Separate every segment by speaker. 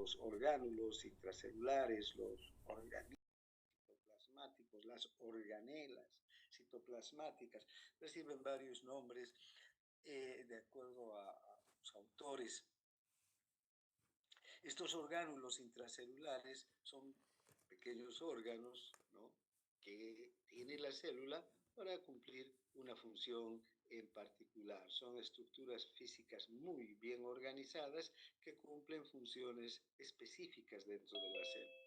Speaker 1: los orgánulos intracelulares, los organismos citoplasmáticos, las organelas citoplasmáticas, reciben varios nombres de acuerdo a los autores. Estos orgánulos intracelulares son pequeños órganos, ¿no?, que tiene la célula para cumplir una función en particular. Son estructuras físicas muy bien organizadas que cumplen funciones específicas dentro de la célula.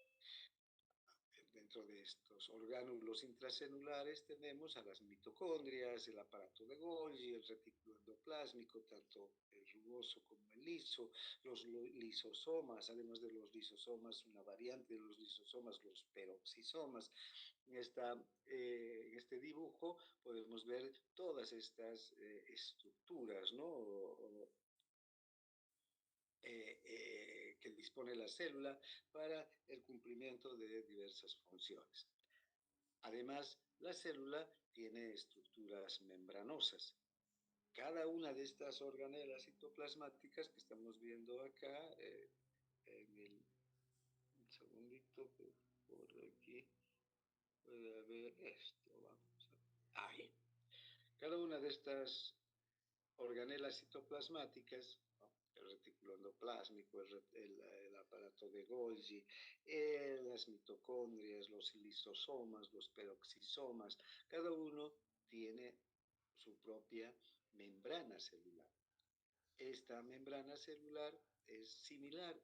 Speaker 1: Dentro de estos orgánulos intracelulares tenemos a las mitocondrias, el aparato de Golgi, el retículo endoplásmico, tanto el rugoso como el liso, los lisosomas, además de los lisosomas, una variante de los lisosomas, los peroxisomas. En este dibujo podemos ver todas estas estructuras, ¿no?, que dispone la célula para el cumplimiento de diversas funciones. Además, la célula tiene estructuras membranosas. Cada una de estas organelas citoplasmáticas que estamos viendo acá, un segundito, por aquí puede haber esto, vamos a ver, ahí. Cada una de estas organelas citoplasmáticas, ¿no?, el retículo endoplásmico, el aparato de Golgi, las mitocondrias, los lisosomas, los peroxisomas, cada uno tiene su propia membrana celular. Esta membrana celular es similar,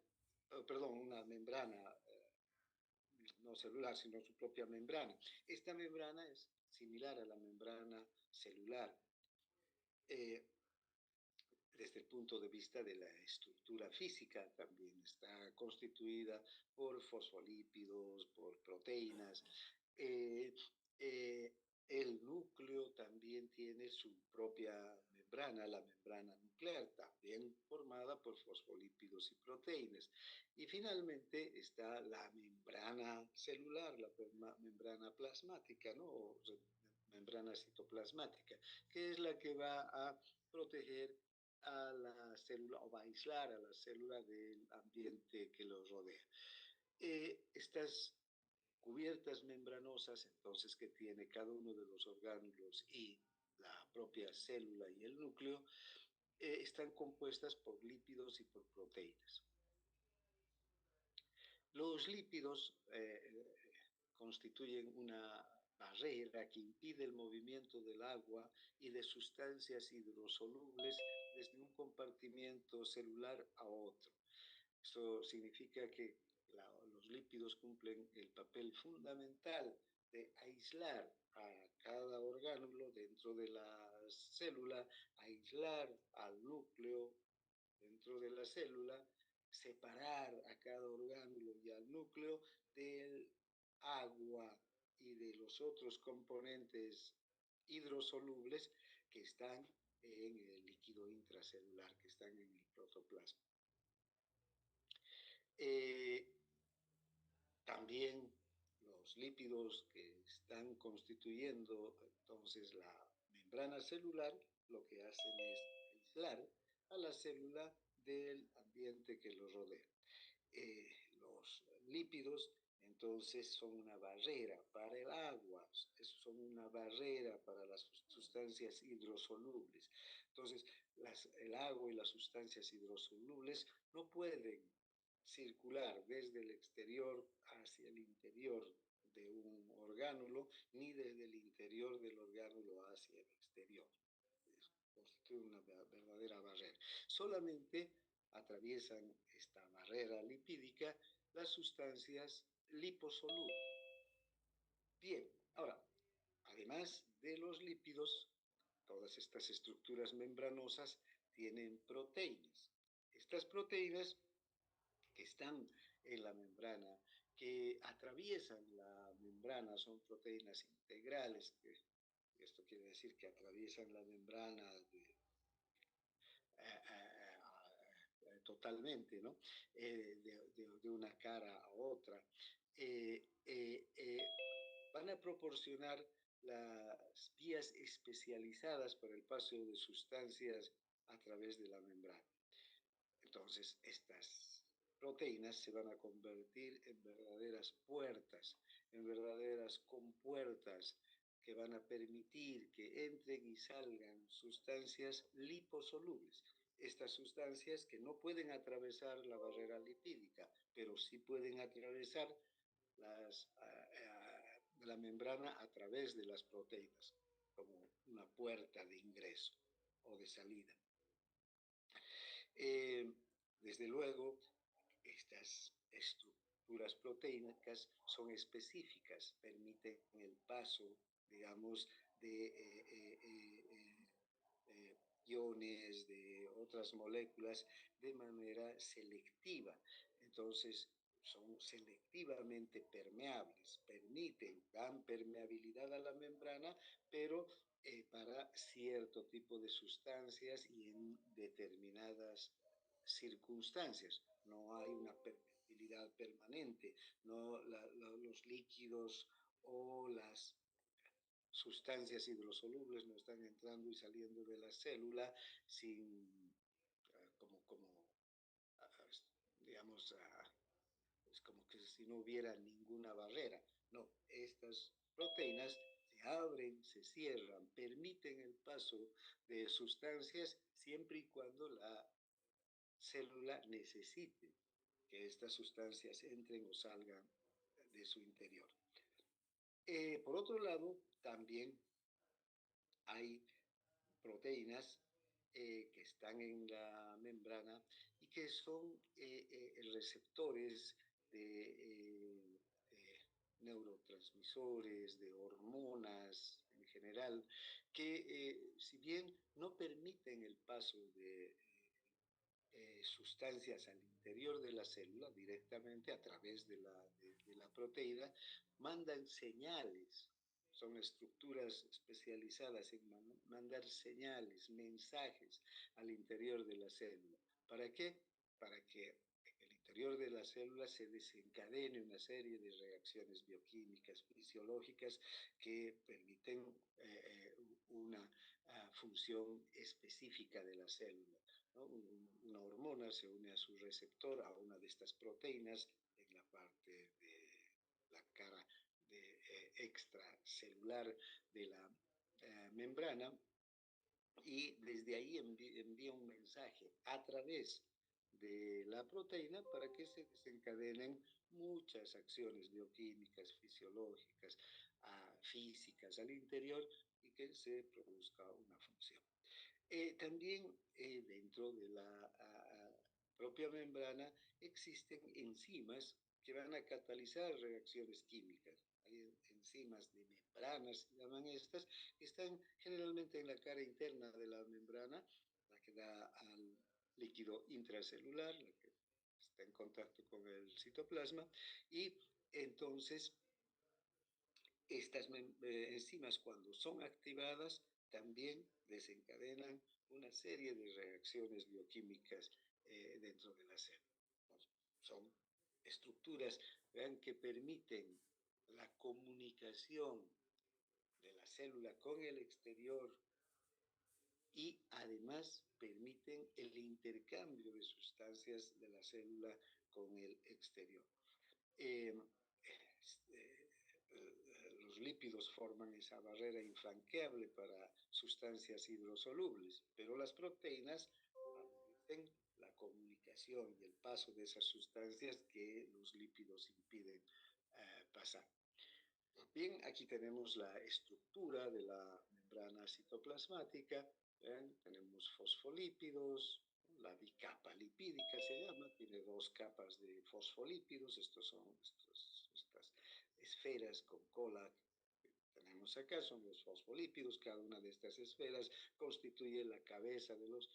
Speaker 1: perdón, una membrana no celular, sino su propia membrana. Esta membrana es similar a la membrana celular. Desde el punto de vista de la estructura física, también está constituida por fosfolípidos, por proteínas. El núcleo también tiene su propia membrana, la membrana nuclear, también formada por fosfolípidos y proteínas. Y finalmente está la membrana celular, la membrana plasmática, ¿no?, o membrana citoplasmática, que es la que va a proteger a la célula o va a aislar a la célula del ambiente que lo rodea. Estas cubiertas membranosas, entonces, que tiene cada uno de los orgánulos y la propia célula y el núcleo, están compuestas por lípidos y por proteínas. Los lípidos constituyen una barrera que impide el movimiento del agua y de sustancias hidrosolubles desde un compartimiento celular a otro. Esto significa que los lípidos cumplen el papel fundamental de aislar a cada orgánulo dentro de la célula, aislar al núcleo dentro de la célula, separar a cada orgánulo y al núcleo del agua y de los otros componentes hidrosolubles que están en el líquido intracelular, que están en el protoplasma. También los lípidos que están constituyendo entonces la membrana celular, lo que hacen es aislar a la célula del ambiente que lo rodea. Los lípidos entonces son una barrera para el agua, son una barrera para las sustancias hidrosolubles. Entonces, el agua y las sustancias hidrosolubles no pueden circular desde el exterior hacia el interior de un orgánulo, ni desde el interior del orgánulo hacia el exterior. Constituye una verdadera barrera. Solamente atraviesan esta barrera lipídica las sustancias liposolubles. Bien, ahora, además de los lípidos, todas estas estructuras membranosas tienen proteínas. Estas proteínas que están en la membrana, que atraviesan la membrana, son proteínas integrales, que esto quiere decir que atraviesan la membrana totalmente, ¿no?, de una cara a otra. Van a proporcionar las vías especializadas para el paso de sustancias a través de la membrana. Entonces, estas proteínas se van a convertir en verdaderas puertas, en verdaderas compuertas que van a permitir que entren y salgan sustancias liposolubles. Estas sustancias que no pueden atravesar la barrera lipídica, pero sí pueden atravesar la membrana a través de las proteínas, como una puerta de ingreso o de salida. Eh, Desde luego, estas estructuras proteínicas son específicas, permiten el paso, digamos, de iones, de otras moléculas de manera selectiva. Entonces, son selectivamente permeables, permiten, dan permeabilidad a la membrana, pero para cierto tipo de sustancias y en determinadas circunstancias. No hay una permeabilidad permanente, no los líquidos o las sustancias hidrosolubles no están entrando y saliendo de la célula sin, como digamos, es como que si no hubiera ninguna barrera. No, estas proteínas se abren, se cierran, permiten el paso de sustancias siempre y cuando la célula necesite que estas sustancias entren o salgan de su interior. Por otro lado, también hay proteínas que están en la membrana y que son receptores de neurotransmisores, de hormonas en general, que si bien no permiten el paso de sustancias al interior de la célula directamente a través de la proteína, mandan señales. Son estructuras especializadas en mandar señales, mensajes al interior de la célula. ¿Para qué? Para que en el interior de la célula se desencadene una serie de reacciones bioquímicas, fisiológicas que permiten una función específica de la célula, ¿no? Una hormona se une a su receptor, a una de estas proteínas, en la parte de la cara extracelular de la membrana, y desde ahí envía un mensaje a través de la proteína para que se desencadenen muchas acciones bioquímicas, fisiológicas, físicas al interior y que se produzca una función. También dentro de la propia membrana existen enzimas que van a catalizar reacciones químicas. Hay enzimas de membranas, se llaman estas, que están generalmente en la cara interna de la membrana, la que da al líquido intracelular, la que está en contacto con el citoplasma, y entonces estas enzimas, cuando son activadas, también desencadenan una serie de reacciones bioquímicas dentro de la célula. Son estructuras, vean, que permiten la comunicación de la célula con el exterior y además permiten el intercambio de sustancias de la célula con el exterior. Los lípidos forman esa barrera infranqueable para sustancias hidrosolubles, pero las proteínas permiten la comunicación y el paso de esas sustancias que los lípidos impiden pasar. Bien, aquí tenemos la estructura de la membrana citoplasmática. ¿Ven? Tenemos fosfolípidos, la bicapa lipídica se llama, tiene dos capas de fosfolípidos. Estas esferas con cola que tenemos acá son los fosfolípidos. Cada una de estas esferas constituye la cabeza de los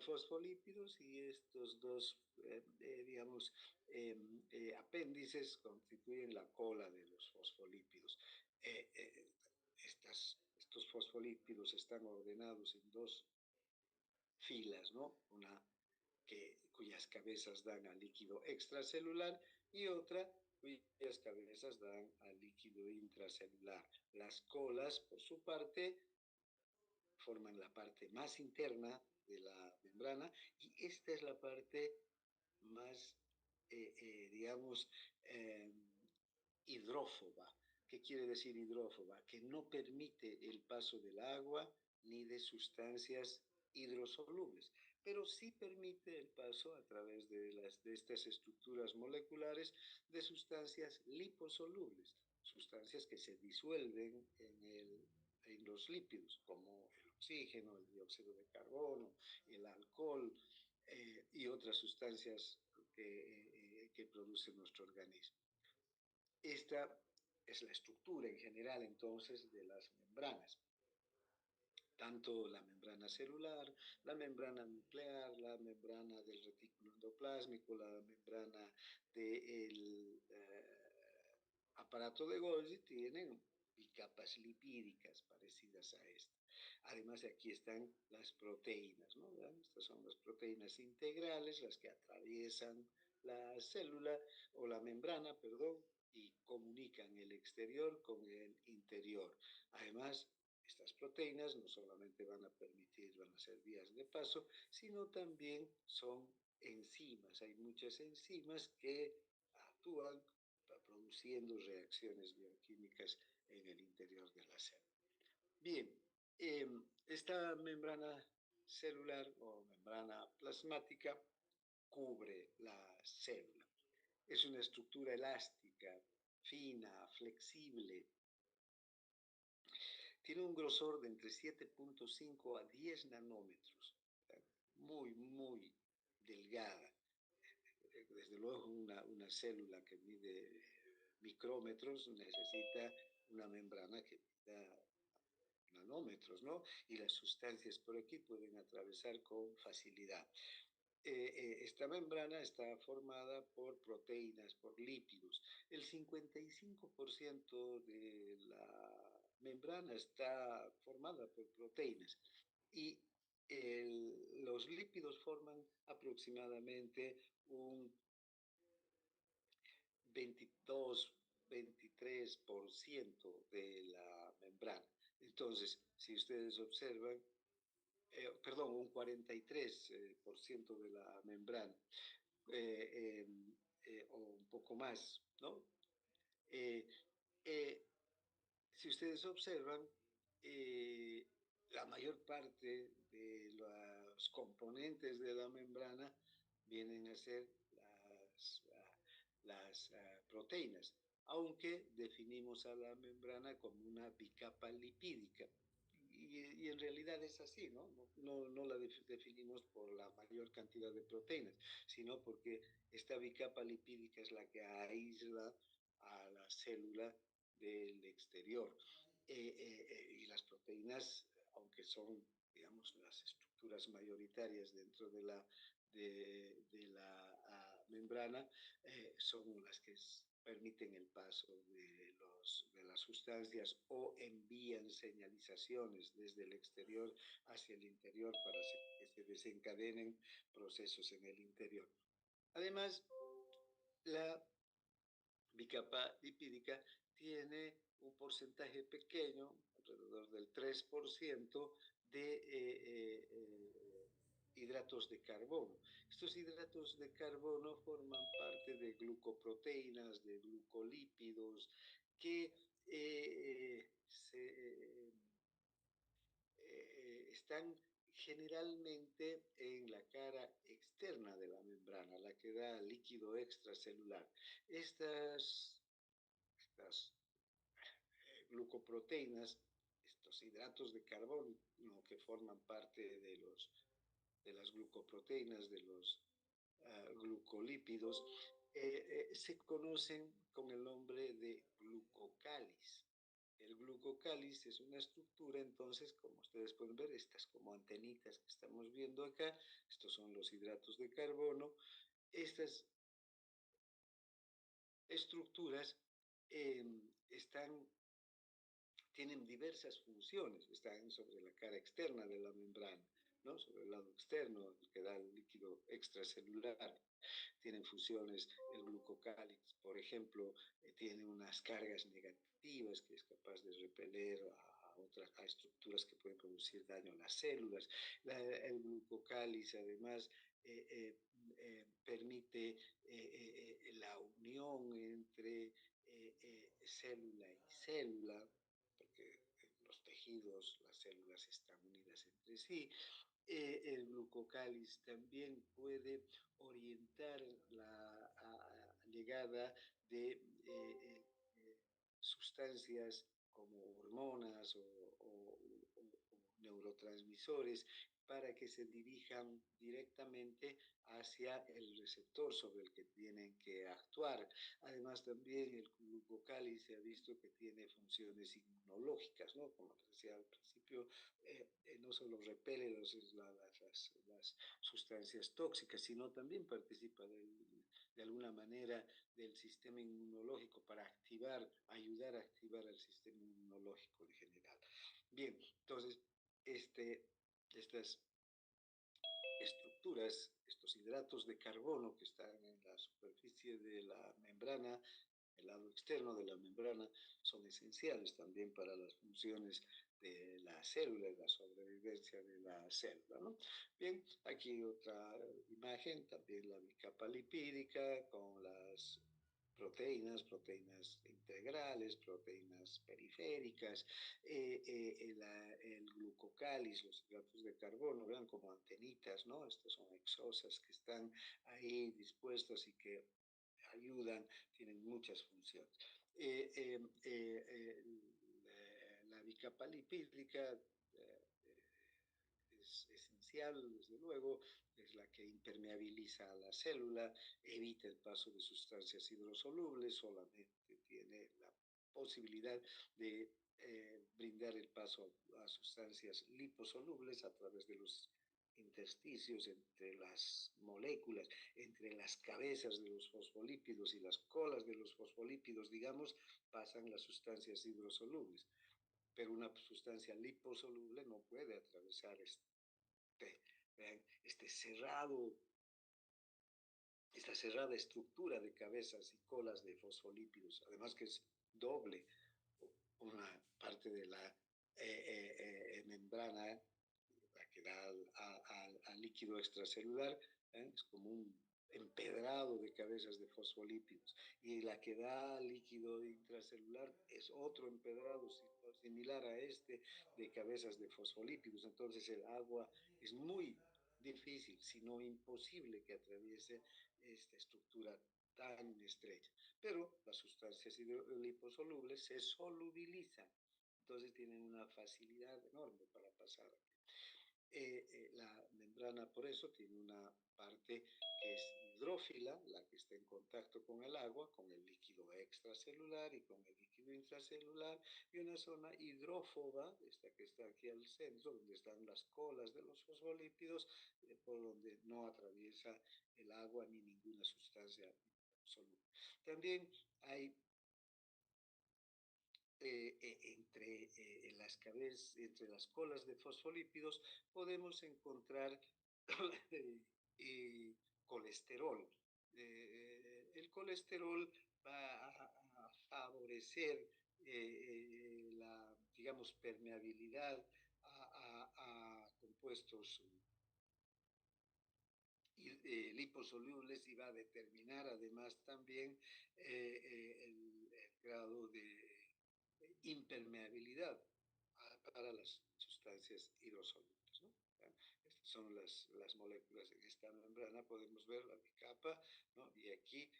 Speaker 1: fosfolípidos, y estos dos, digamos, apéndices constituyen la cola de los fosfolípidos. Estos fosfolípidos están ordenados en dos filas, ¿no? Una cuyas cabezas dan al líquido extracelular y otra cuyas cabezas dan al líquido intracelular. Las colas, por su parte, forman la parte más interna de la membrana, y esta es la parte más digamos, hidrófoba. ¿Qué quiere decir hidrófoba? Que no permite el paso del agua ni de sustancias hidrosolubles, pero sí permite el paso a través de estas estructuras moleculares de sustancias liposolubles, sustancias que se disuelven en los lípidos, como el oxígeno, el dióxido de carbono, el alcohol y otras sustancias que produce nuestro organismo. Esta es la estructura en general entonces de las membranas, tanto la membrana celular, la membrana nuclear, la membrana del retículo endoplásmico, la membrana del aparato de Golgi, tienen bicapas lipídicas parecidas a esta. Además, aquí están las proteínas, ¿no? Estas son las proteínas integrales, las que atraviesan la célula o la membrana, perdón, y comunican el exterior con el interior. Además, estas proteínas no solamente van a permitir, van a ser vías de paso, sino también son enzimas. Hay muchas enzimas que actúan produciendo reacciones bioquímicas en el interior de la célula. Bien, esta membrana celular o membrana plasmática cubre la célula. Es una estructura elástica, fina, flexible. Tiene un grosor de entre 7.5 a 10 nanómetros. Muy, muy delgada. Desde luego una célula que mide micrómetros necesita una membrana que mida nanómetros, ¿no? Y las sustancias por aquí pueden atravesar con facilidad. Esta membrana está formada por proteínas, por lípidos. El 55% de la membrana está formada por proteínas y los lípidos forman aproximadamente un 22-23% de la membrana. Entonces, si ustedes observan, perdón, un 43% de la membrana, eh, o un poco más, ¿no? Eh, eh, si ustedes observan, la mayor parte de los componentes de la membrana vienen a ser las proteínas, aunque definimos a la membrana como una bicapa lipídica. Y en realidad es así, ¿no? No la definimos por la mayor cantidad de proteínas, sino porque esta bicapa lipídica es la que aísla a la célula del exterior. Y las proteínas, aunque son, digamos, las estructuras mayoritarias dentro de la membrana, son las que permiten el paso de las sustancias o envían señalizaciones desde el exterior hacia el interior para que se desencadenen procesos en el interior. Además, la bicapa lipídica tiene un porcentaje pequeño, alrededor del 3%, de hidratos de carbono. Estos hidratos de carbono forman parte de glucoproteínas, de glucolípidos, que están generalmente en la cara externa de la membrana, la que da líquido extracelular. Estas glucoproteínas, estos hidratos de carbono que forman parte de las glucoproteínas, de los glucolípidos, se conocen con el nombre de glucocáliz. El glucocáliz es una estructura, entonces, como ustedes pueden ver, estas como antenitas que estamos viendo acá, estos son los hidratos de carbono. Estas estructuras tienen diversas funciones, están sobre la cara externa de la membrana, ¿no? Sobre el lado externo, que da el líquido extracelular. Tienen funciones, el glucocálix, por ejemplo, tiene unas cargas negativas que es capaz de repeler a estructuras que pueden producir daño a las células. El glucocálix, además, permite la unión entre célula y célula, porque en los tejidos las células están unidas entre sí. El glucocáliz también puede orientar la llegada de sustancias como hormonas o neurotransmisores para que se dirijan directamente hacia el receptor sobre el que tienen que actuar. Además, también el glucocáliz se ha visto que tiene funciones inmunológicas, ¿no? Como decía al principio, no solo repele las sustancias tóxicas, sino también participa de alguna manera del sistema inmunológico para ayudar a activar el sistema inmunológico en general. Bien, entonces, estas estructuras, estos hidratos de carbono que están en la superficie de la membrana, el lado externo de la membrana, son esenciales también para las funciones de la célula y la sobrevivencia de la célula, ¿no? Bien, aquí otra imagen, también la bicapa lipídica con las proteínas integrales, proteínas periféricas, el glucocáliz, los hidratos de carbono, vean como antenitas, ¿no? Estas son exosas que están ahí dispuestas y que ayudan, tienen muchas funciones. La bicapa lipídica es esencial, desde luego, es la que impermeabiliza a la célula, evita el paso de sustancias hidrosolubles, solamente tiene la posibilidad de brindar el paso a sustancias liposolubles a través de los intersticios entre las moléculas, entre las cabezas de los fosfolípidos y las colas de los fosfolípidos, digamos, pasan las sustancias hidrosolubles. Pero una sustancia liposoluble no puede atravesar este cerrado, esta cerrada estructura de cabezas y colas de fosfolípidos, además que es doble, una parte de la membrana, la que da al líquido extracelular, es como un empedrado de cabezas de fosfolípidos, y la que da al líquido intracelular es otro empedrado similar a este de cabezas de fosfolípidos. Entonces el agua es muy difícil, si no imposible, que atraviese esta estructura tan estrecha. Pero las sustancias liposolubles se solubilizan, entonces tienen una facilidad enorme para pasar. La membrana por eso tiene una parte que es hidrófila, la que está en contacto con el agua, con el líquido extracelular y con el líquido intracelular, y una zona hidrófoba, esta que está aquí al centro, donde están las colas de los fosfolípidos, por donde no atraviesa el agua ni ninguna sustancia soluble. También hay entre las colas de fosfolípidos podemos encontrar colesterol. El colesterol va a favorecer la, digamos, permeabilidad a compuestos liposolubles, y va a determinar además también el grado de impermeabilidad para las sustancias hidrosolubles, ¿no? Estas son las moléculas en esta membrana, podemos ver la bicapa, ¿no? Y aquí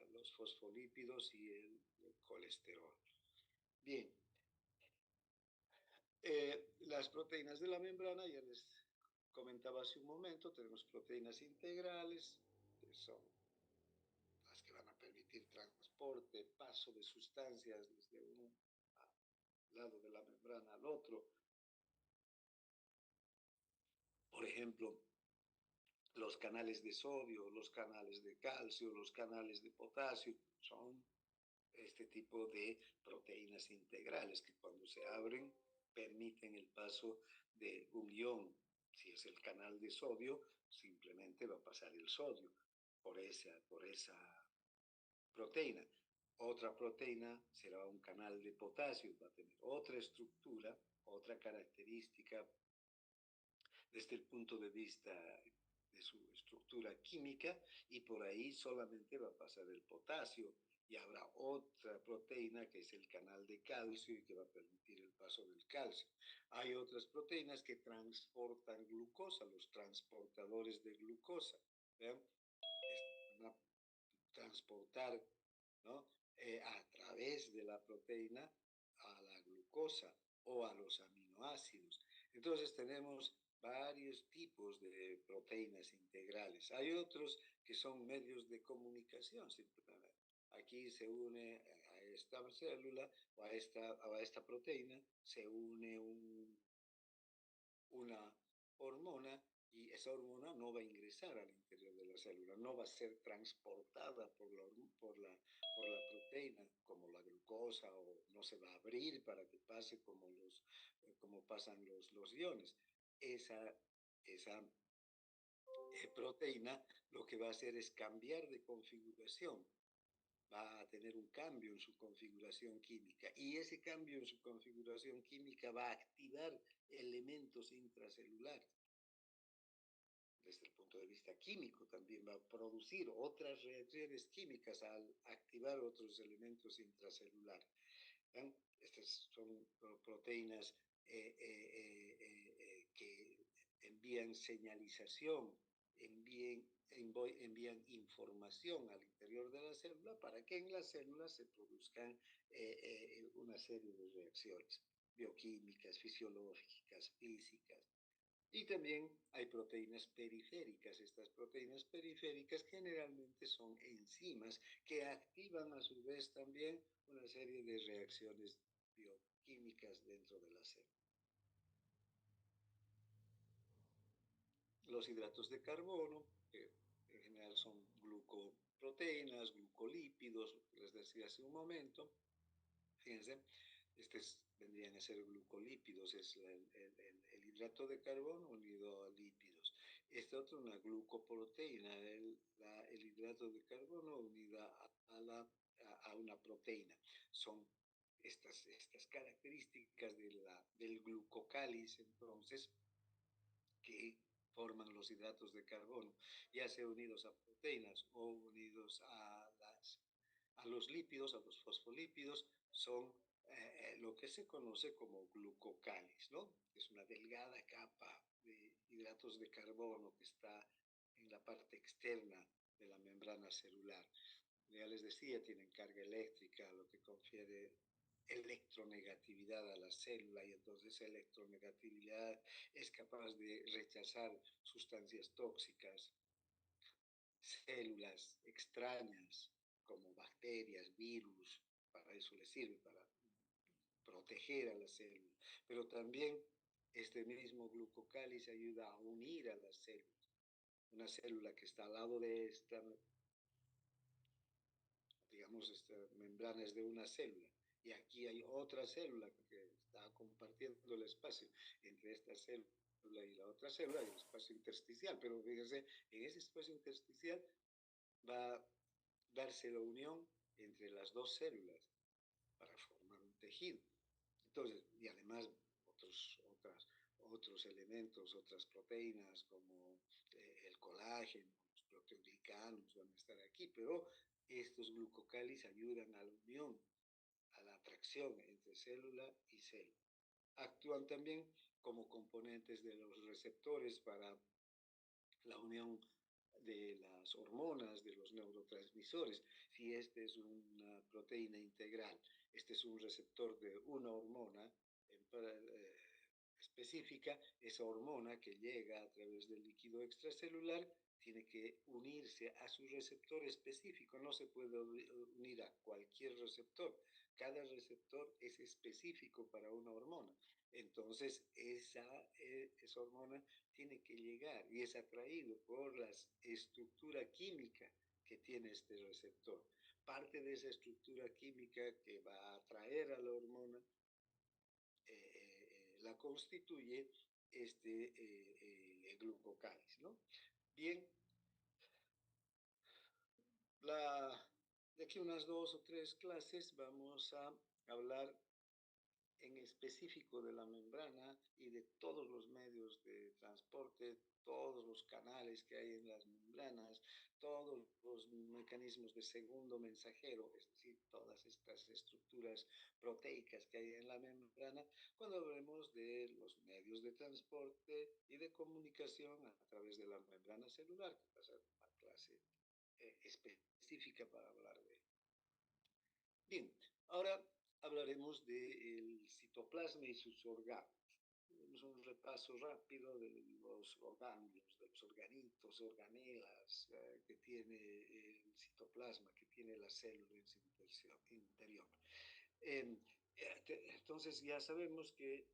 Speaker 1: los fosfolípidos y el colesterol. Bien, las proteínas de la membrana, ya les comentaba hace un momento, tenemos proteínas integrales, que son las que van a permitir transporte, paso de sustancias desde un lado de la membrana al otro. Por ejemplo, los canales de sodio, los canales de calcio, los canales de potasio, son este tipo de proteínas integrales que cuando se abren permiten el paso de un ion. Si es el canal de sodio, simplemente va a pasar el sodio por esa proteína. Otra proteína será un canal de potasio, va a tener otra estructura, otra característica desde el punto de vista de su estructura química y por ahí solamente va a pasar el potasio y habrá otra proteína que es el canal de calcio y que va a permitir el paso del calcio. Hay otras proteínas que transportan glucosa, los transportadores de glucosa. ¿Vean? Van a transportar, ¿no? A través de la proteína a la glucosa o a los aminoácidos. Entonces tenemos varios tipos de proteínas integrales. Hay otros que son medios de comunicación, simplemente. Aquí se une a esta célula o a esta proteína, se une una hormona y esa hormona no va a ingresar al interior de la célula, no va a ser transportada por la proteína como la glucosa o no se va a abrir para que pase como pasan los iones. Esa proteína lo que va a hacer es cambiar de configuración, va a tener un cambio en su configuración química y ese cambio en su configuración química va a activar elementos intracelulares. Desde el punto de vista químico también va a producir otras reacciones químicas al activar otros elementos intracelulares. ¿Ven? Estas son proteínas que envían señalización, envían información al interior de la célula para que en las células se produzcan una serie de reacciones bioquímicas, fisiológicas, físicas. Y también hay proteínas periféricas. Estas proteínas periféricas generalmente son enzimas que activan a su vez también una serie de reacciones bioquímicas dentro de la célula. Los hidratos de carbono, que en general son glucoproteínas, glucolípidos, les decía hace un momento, fíjense, vendrían a ser glucolípidos, es el hidrato de carbono unido a lípidos. Este otro, una glucoproteína, el hidrato de carbono unida a una proteína. Son estas características del glucocáliz, entonces, que forman los hidratos de carbono, ya sea unidos a proteínas o unidos a los lípidos, a los fosfolípidos, son lo que se conoce como glucocáliz, ¿no? Es una delgada capa de hidratos de carbono que está en la parte externa de la membrana celular. Ya les decía, tienen carga eléctrica, lo que confiere electronegatividad a la célula y entonces esa electronegatividad es capaz de rechazar sustancias tóxicas, células extrañas como bacterias, virus, para eso le sirve, para proteger a la célula. Pero también este mismo glucocáliz ayuda a unir a las células. Una célula que está al lado de esta, digamos, esta membrana es de una célula. Y aquí hay otra célula que está compartiendo el espacio entre esta célula y la otra célula, y el espacio intersticial. Pero fíjense, en ese espacio intersticial va a darse la unión entre las dos células para formar un tejido. Entonces, y además otros elementos, otras proteínas como el colágeno, los proteoglicanos van a estar aquí, pero estos glucocáliz ayudan a la unión, a la atracción entre célula y célula. Actúan también como componentes de los receptores para la unión de las hormonas, de los neurotransmisores. Si este es una proteína integral, este es un receptor de una hormona específica, esa hormona que llega a través del líquido extracelular tiene que unirse a su receptor específico, no se puede unir a cualquier receptor. Cada receptor es específico para una hormona. Entonces, esa hormona tiene que llegar y es atraído por la estructura química que tiene este receptor. Parte de esa estructura química que va a atraer a la hormona la constituye glucocáliz, ¿no? Bien, de aquí unas 2 o 3 clases vamos a hablar en específico de la membrana y de todos los medios de transporte, todos los canales que hay en las membranas, todos los mecanismos de segundo mensajero, es decir, todas estas estructuras proteicas que hay en la membrana, cuando hablemos de los medios de transporte y de comunicación a través de la membrana celular, que va a ser una clase específica para hablar de. Bien, ahora hablaremos del citoplasma y sus órganos. Tenemos un repaso rápido de los orgánulos, de los organitos, organelas que tiene el citoplasma, que tiene la célula en su interior. Eh, entonces ya sabemos que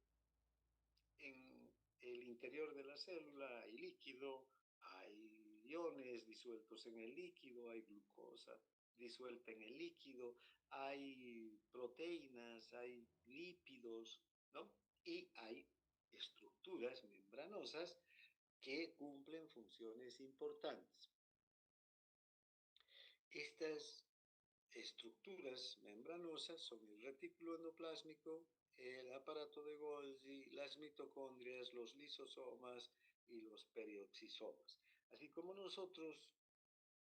Speaker 1: en el interior de la célula hay líquido, hay iones disueltos en el líquido, hay glucosa disuelta en el líquido, hay proteínas, hay lípidos, ¿no? Y hay estructuras membranosas que cumplen funciones importantes. Estas estructuras membranosas son el retículo endoplásmico, el aparato de Golgi, las mitocondrias, los lisosomas y los perioxisomas. Así como nosotros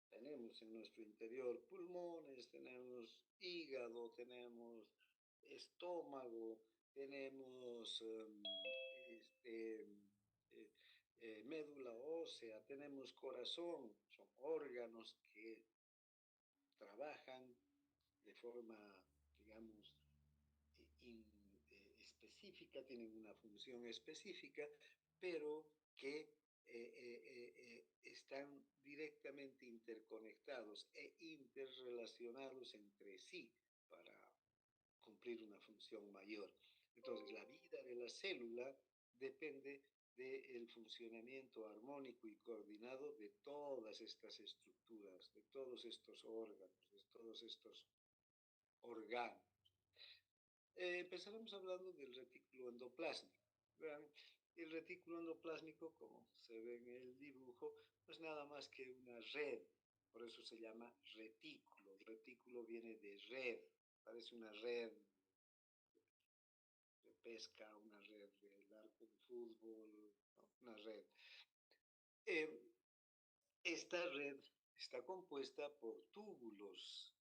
Speaker 1: tenemos en nuestro interior pulmones, tenemos hígado, tenemos estómago, tenemos este, eh, médula ósea, tenemos corazón, son órganos que trabajan de forma, digamos, específica, tienen una función específica, pero que están directamente interconectados e interrelacionados entre sí para cumplir una función mayor. Entonces, la vida de la célula depende del funcionamiento armónico y coordinado de todas estas estructuras, de todos estos órganos, de todos estos organos. Empezaremos hablando del retículo endoplásmico. Vean, el retículo endoplásmico, como se ve en el dibujo, no es nada más que una red, por eso se llama retículo. Retículo viene de red, parece una red de pesca, una red del arco de fútbol, ¿no? Una red. Eh, Esta red está compuesta por túbulos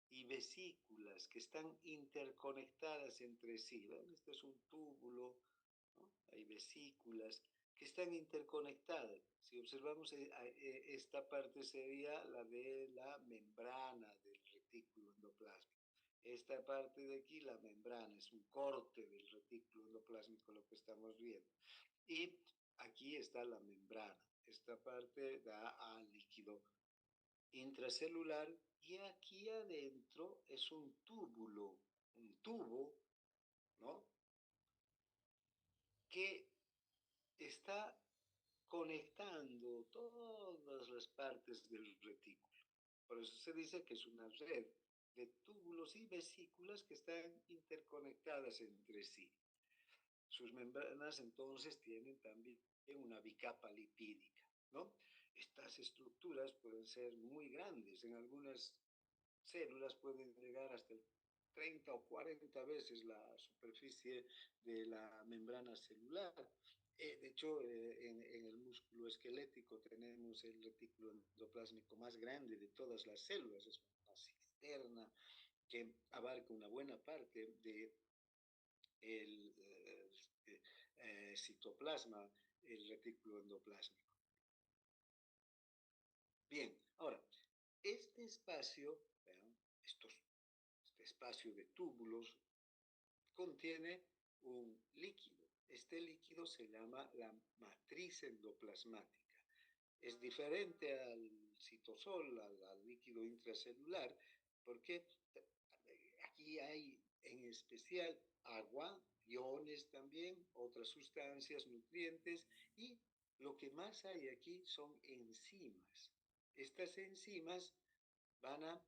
Speaker 1: y vesículas que están interconectadas entre sí. ¿Ven? Este es un túbulo, ¿no? Hay vesículas que están interconectadas. Si observamos esta parte sería la de la membrana del retículo endoplásmico. Esta parte de aquí, la membrana, es un corte del retículo endoplásmico lo que estamos viendo. Y aquí está la membrana. Esta parte da al líquido intracelular y aquí adentro es un túbulo, un tubo, ¿no? Que está conectando todas las partes del retículo. Por eso se dice que es una red de túbulos y vesículas que están interconectadas entre sí. Sus membranas entonces tienen también una bicapa lipídica, ¿no? Estas estructuras pueden ser muy grandes, en algunas células pueden llegar hasta el 30 o 40 veces la superficie de la membrana celular. De hecho, en el músculo esquelético tenemos el retículo endoplásmico más grande de todas las células, es una cisterna que abarca una buena parte de el citoplasma, el retículo endoplásmico. Bien, ahora, este espacio, vean, este espacio de túbulos contiene un líquido. Este líquido se llama la matriz endoplasmática. Es diferente al citosol, al líquido intracelular, porque aquí hay en especial agua, iones también, otras sustancias, nutrientes, y lo que más hay aquí son enzimas. Estas enzimas van a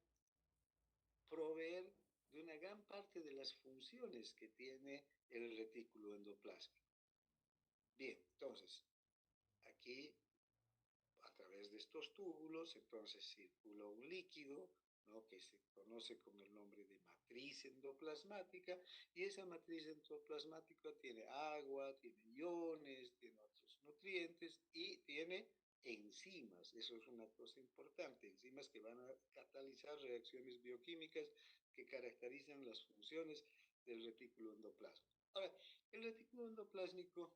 Speaker 1: proveer de una gran parte de las funciones que tiene el retículo endoplásmico. Bien, entonces, aquí, a través de estos túbulos, entonces circula un líquido, ¿no? Que se conoce con el nombre de matriz endoplasmática, y esa matriz endoplasmática tiene agua, tiene iones, tiene otros nutrientes y tiene enzimas. Eso es una cosa importante, enzimas que van a catalizar reacciones bioquímicas que caracterizan las funciones del retículo endoplásmico. Ahora, el retículo endoplásmico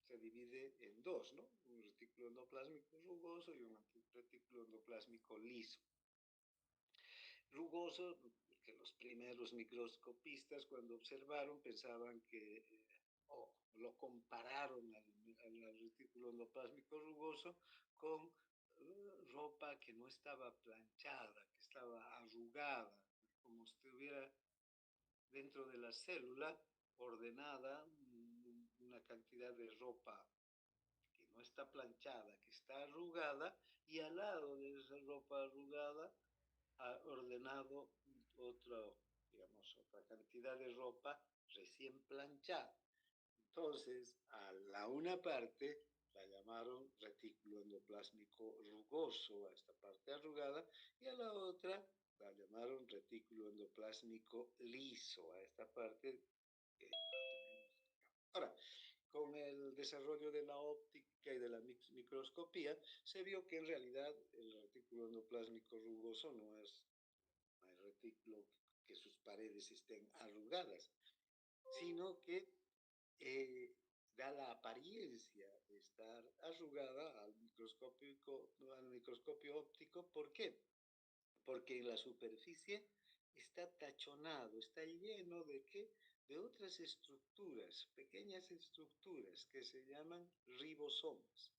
Speaker 1: se divide en dos, ¿no? Un retículo endoplásmico rugoso y un retículo endoplásmico liso. Rugoso, que los primeros microscopistas cuando observaron pensaban que, o lo compararon al retículo endoplásmico rugoso con ropa que no estaba planchada, que estaba arrugada, como si estuviera dentro de la célula ordenada una cantidad de ropa que no está planchada, que está arrugada, y al lado de esa ropa arrugada ha ordenado otro, digamos, otra cantidad de ropa recién planchada. Entonces, a la una parte la llamaron retículo endoplásmico rugoso, a esta parte arrugada, y a la otra la llamaron retículo endoplásmico liso, a esta parte que no tenemos. Ahora, con el desarrollo de la óptica y de la microscopía, se vio que en realidad el retículo endoplásmico rugoso no es el retículo que sus paredes estén arrugadas, sino que eh, da la apariencia de estar arrugada al microscopio óptico. ¿Por qué? Porque en la superficie está tachonado, está lleno de qué? De otras estructuras, pequeñas estructuras que se llaman ribosomas.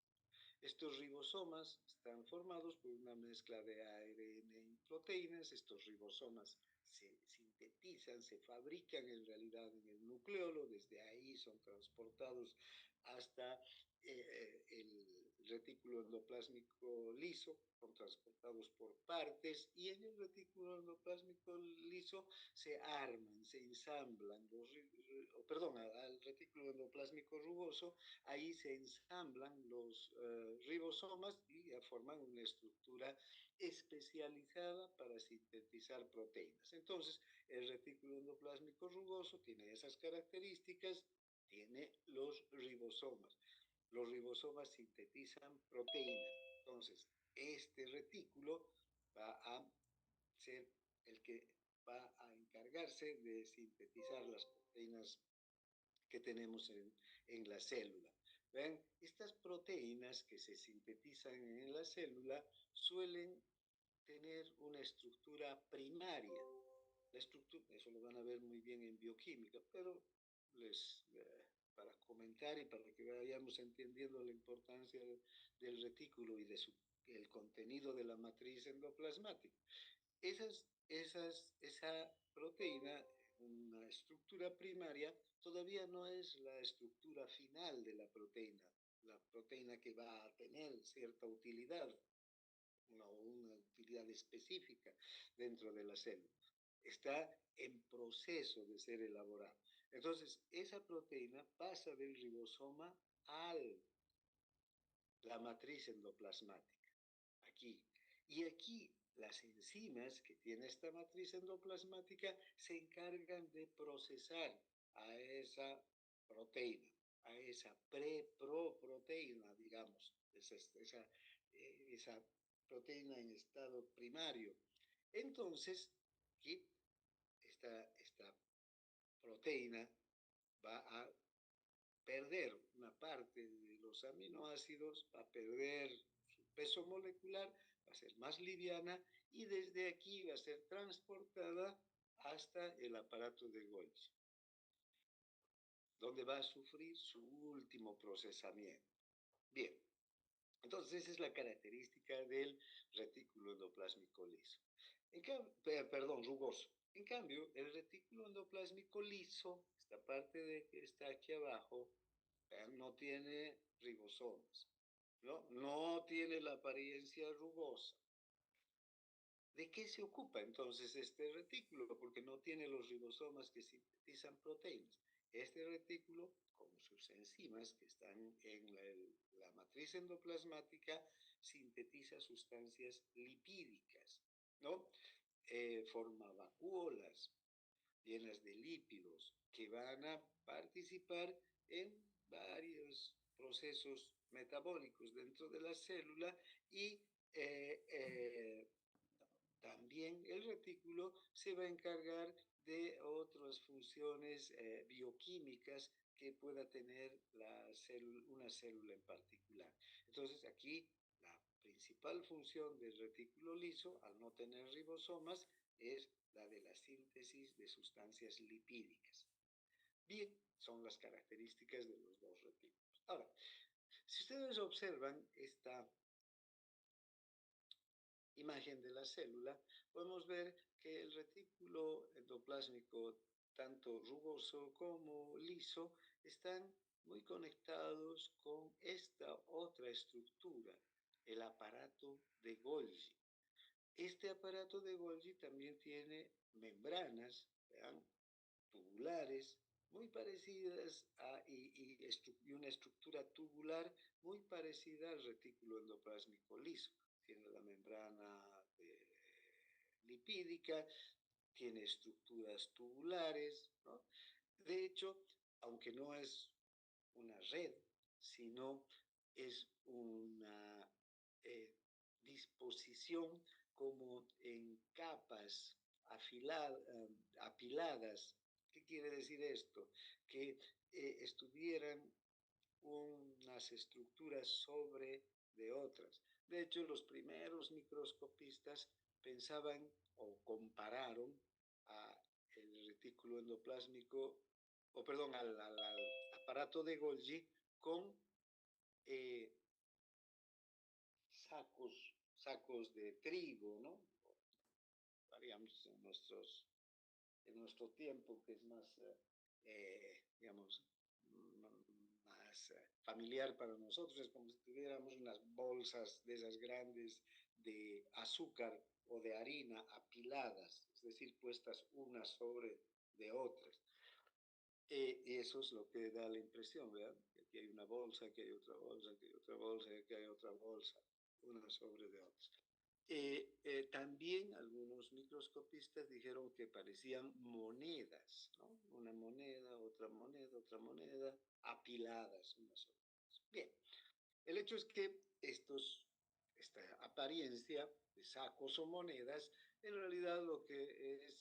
Speaker 1: Estos ribosomas están formados por una mezcla de ARN y proteínas. Estos ribosomas se sintetizan, se fabrican en realidad en el nucleolo, desde ahí son transportados hasta el retículo endoplásmico liso, son transportados por partes, y en el retículo endoplásmico liso se arman, se ensamblan perdón, al retículo endoplásmico rugoso, ahí se ensamblan los ribosomas y forman una estructura especializada para sintetizar proteínas. Entonces, el retículo endoplásmico rugoso tiene esas características, tiene los ribosomas. Los ribosomas sintetizan proteínas. Entonces, este retículo va a ser el que va a encargarse de sintetizar las proteínas que tenemos en la célula. ¿Ven? Estas proteínas que se sintetizan en la célula suelen tener una estructura primaria. La estructura, eso lo van a ver muy bien en bioquímica, pero les, para comentar y para que vayamos entendiendo la importancia del retículo y de el contenido de la matriz endoplasmática. Esa proteína, una estructura primaria, todavía no es la estructura final de la proteína que va a tener cierta utilidad, una utilidad específica dentro de la célula. Está en proceso de ser elaborada. Entonces, esa proteína pasa del ribosoma a la matriz endoplasmática, aquí. Y aquí las enzimas que tiene esta matriz endoplasmática se encargan de procesar a esa proteína, a esa preproteína, digamos, esa proteína en estado primario. Entonces, aquí esta proteína va a perder una parte de los aminoácidos, va a perder su peso molecular, va a ser más liviana, y desde aquí va a ser transportada hasta el aparato de Golgi, donde va a sufrir su último procesamiento. Bien, entonces esa es la característica del retículo endoplásmico liso. Perdón, rugoso. En cambio, el retículo endoplásmico liso, esta parte de que está aquí abajo, no tiene ribosomas, ¿no? No tiene la apariencia rugosa. ¿De qué se ocupa entonces este retículo? Porque no tiene los ribosomas que sintetizan proteínas. Este retículo, con sus enzimas que están en la matriz endoplasmática, sintetiza sustancias lipídicas, ¿no? forma vacuolas llenas de lípidos que van a participar en varios procesos metabólicos dentro de la célula y eh, eh, también el retículo se va a encargar de otras funciones bioquímicas que pueda tener una célula en particular. Entonces aquí la principal función del retículo liso, al no tener ribosomas, es la de la síntesis de sustancias lipídicas. Bien, son las características de los dos retículos. Ahora, si ustedes observan esta imagen de la célula, podemos ver que el retículo endoplásmico, tanto rugoso como liso, están muy conectados con esta otra estructura, el aparato de Golgi. Este aparato de Golgi también tiene membranas, ¿vean?, tubulares, muy parecidas y una estructura tubular muy parecida al retículo endoplásmico liso. Tiene la membrana lipídica, tiene estructuras tubulares, ¿no? De hecho, aunque no es una red, sino es una eh, disposición como en capas apiladas. ¿Qué quiere decir esto? Que estuvieran unas estructuras sobre de otras. De hecho, los primeros microscopistas pensaban o compararon a el retículo endoplásmico, o perdón, al aparato de Golgi con eh, sacos de trigo, ¿no? Haríamos en nuestro tiempo, que es más, digamos, más familiar para nosotros, es como si tuviéramos unas bolsas de esas grandes de azúcar o de harina apiladas, es decir, puestas unas sobre de otras. Y eso es lo que da la impresión, ¿verdad? Que aquí hay una bolsa, aquí hay otra bolsa, aquí hay otra bolsa, aquí hay otra bolsa, una sobre de otra. También algunos microscopistas dijeron que parecían monedas, ¿no? Una moneda, otra moneda, apiladas unas sobre otras. Bien, el hecho es que esta apariencia de sacos o monedas, en realidad lo que es,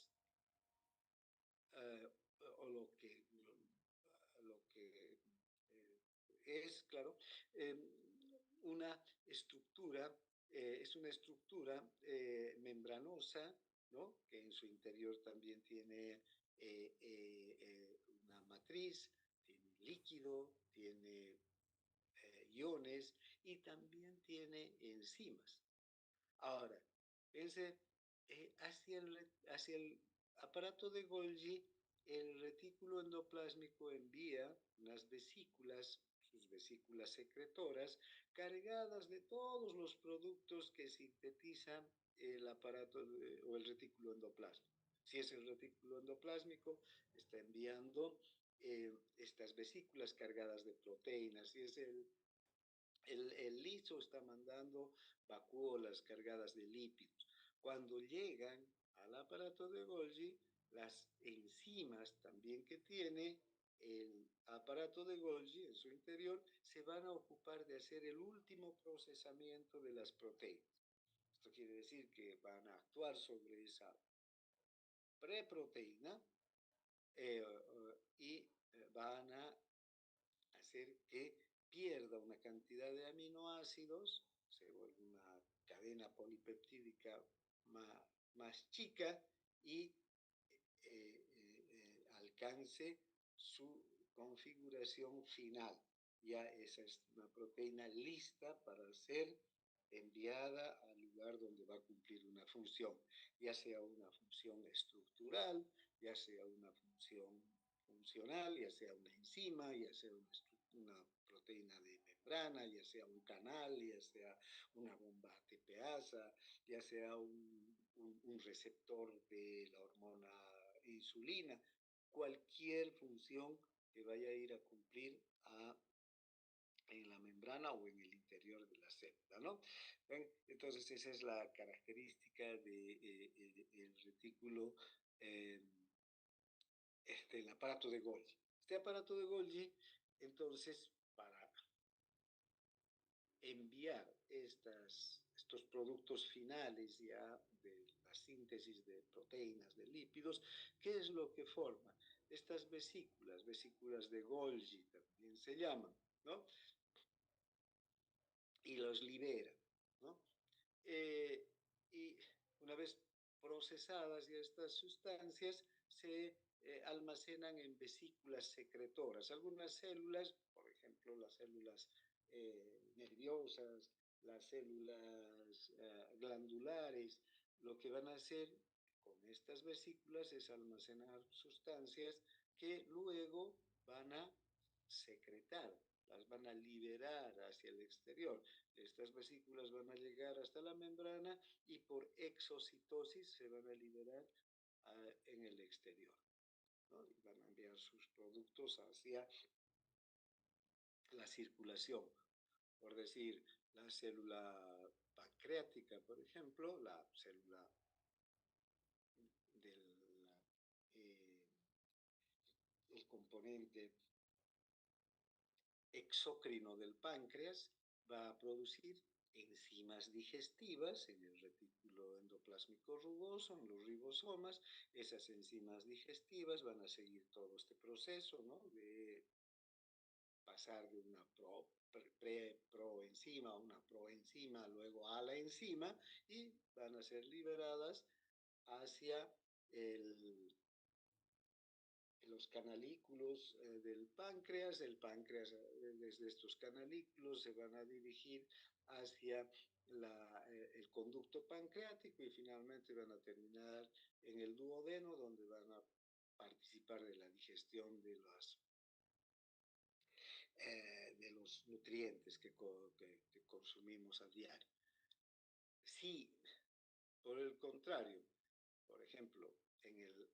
Speaker 1: uh, o lo que es, claro, eh, una estructura, es una estructura membranosa, ¿no?, que en su interior también tiene una matriz, tiene líquido, tiene iones y también tiene enzimas. Ahora, fíjense, hacia el aparato de Golgi, el retículo endoplásmico envía unas vesículas, sus vesículas secretoras, cargadas de todos los productos que sintetizan el aparato o el retículo endoplásmico. Si es el retículo endoplásmico, está enviando estas vesículas cargadas de proteínas. Si es el liso, está mandando vacuolas cargadas de lípidos. Cuando llegan al aparato de Golgi, las enzimas también que tiene el aparato de Golgi en su interior se van a ocupar de hacer el último procesamiento de las proteínas. Esto quiere decir que van a actuar sobre esa preproteína y van a hacer que pierda una cantidad de aminoácidos, se vuelve una cadena polipeptídica más chica y alcance su configuración final. Ya esa es una proteína lista para ser enviada al lugar donde va a cumplir una función, ya sea una función estructural, ya sea una función funcional, ya sea una enzima, ya sea una proteína de membrana, ya sea un canal, ya sea una bomba ATPasa, ya sea un receptor de la hormona insulina, cualquier función que vaya a ir a cumplir en la membrana o en el interior de la célula, ¿no? ¿Ven? Entonces esa es la característica del retículo, eh, el aparato de Golgi. Este aparato de Golgi, entonces, para enviar estos productos finales ya de la síntesis de proteínas, de lípidos, ¿qué es lo que forma? Estas vesículas, vesículas de Golgi también se llaman, ¿no? Y los libera, ¿no? Eh, y una vez procesadas ya estas sustancias, se almacenan en vesículas secretoras. Algunas células, por ejemplo, las células nerviosas, las células glandulares, lo que van a hacer con estas vesículas es almacenar sustancias que luego van a secretar, las van a liberar hacia el exterior. Estas vesículas van a llegar hasta la membrana y por exocitosis se van a liberar en el exterior, ¿no? Y van a enviar sus productos hacia la circulación. Por decir, la célula pancreática, por ejemplo, la célula del el componente exócrino del páncreas va a producir enzimas digestivas en el retículo endoplásmico rugoso, en los ribosomas. Esas enzimas digestivas van a seguir todo este proceso, ¿no? De pasar de una proenzima a una proenzima, luego a la enzima, y van a ser liberadas hacia el los canalículos del páncreas. El páncreas, desde estos canalículos, se van a dirigir hacia el conducto pancreático y finalmente van a terminar en el duodeno, donde van a participar de la digestión de los nutrientes que consumimos a diario. Si, por el contrario, por ejemplo, en el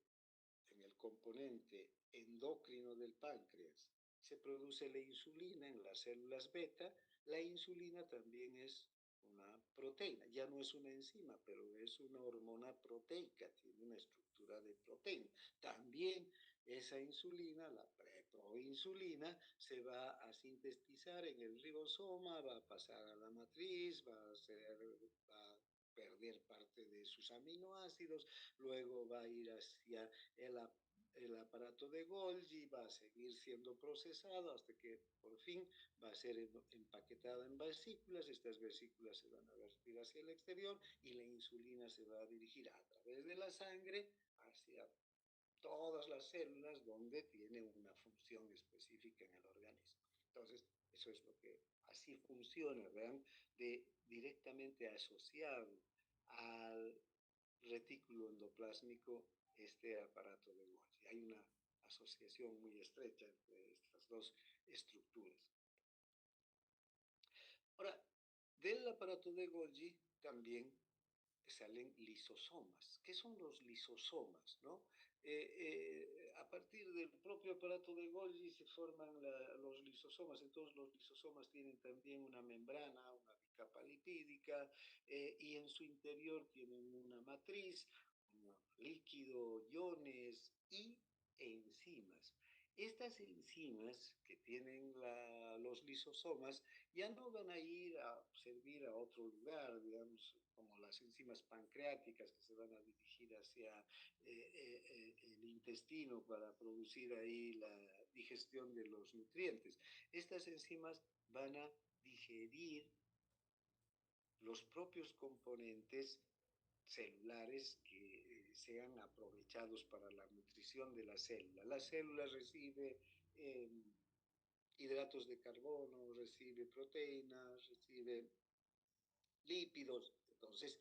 Speaker 1: componente endocrino del páncreas se produce la insulina en las células beta. La insulina también es una proteína, ya no es una enzima, pero es una hormona proteica, tiene una estructura de proteína. También esa insulina, la preproinsulina, se va a sintetizar en el ribosoma, va a pasar a la matriz, va a perder parte de sus aminoácidos, luego va a ir hacia el, el aparato de Golgi, va a seguir siendo procesado hasta que por fin va a ser empaquetada en vesículas. Estas vesículas se van a vertir hacia el exterior y la insulina se va a dirigir a través de la sangre hacia todas las células donde tiene una función específica en el organismo. Entonces, eso es lo que así funciona, vean, directamente asociado al retículo endoplásmico este aparato de Golgi. Hay una asociación muy estrecha entre estas dos estructuras. Ahora, del aparato de Golgi también salen lisosomas. ¿Qué son los lisosomas? ¿No? A partir del propio aparato de Golgi se forman los lisosomas. Entonces los lisosomas tienen también una membrana, una bicapa lipídica, y en su interior tienen una matriz, un líquido, iones y enzimas. Estas enzimas que tienen los lisosomas ya no van a ir a servir a otro lugar, digamos, como las enzimas pancreáticas que se van a dirigir hacia el intestino para producir ahí la digestión de los nutrientes. Estas enzimas van a digerir los propios componentes celulares que sean aprovechados para la nutrición de la célula. La célula recibe eh, hidratos de carbono, recibe proteínas, recibe lípidos. Entonces,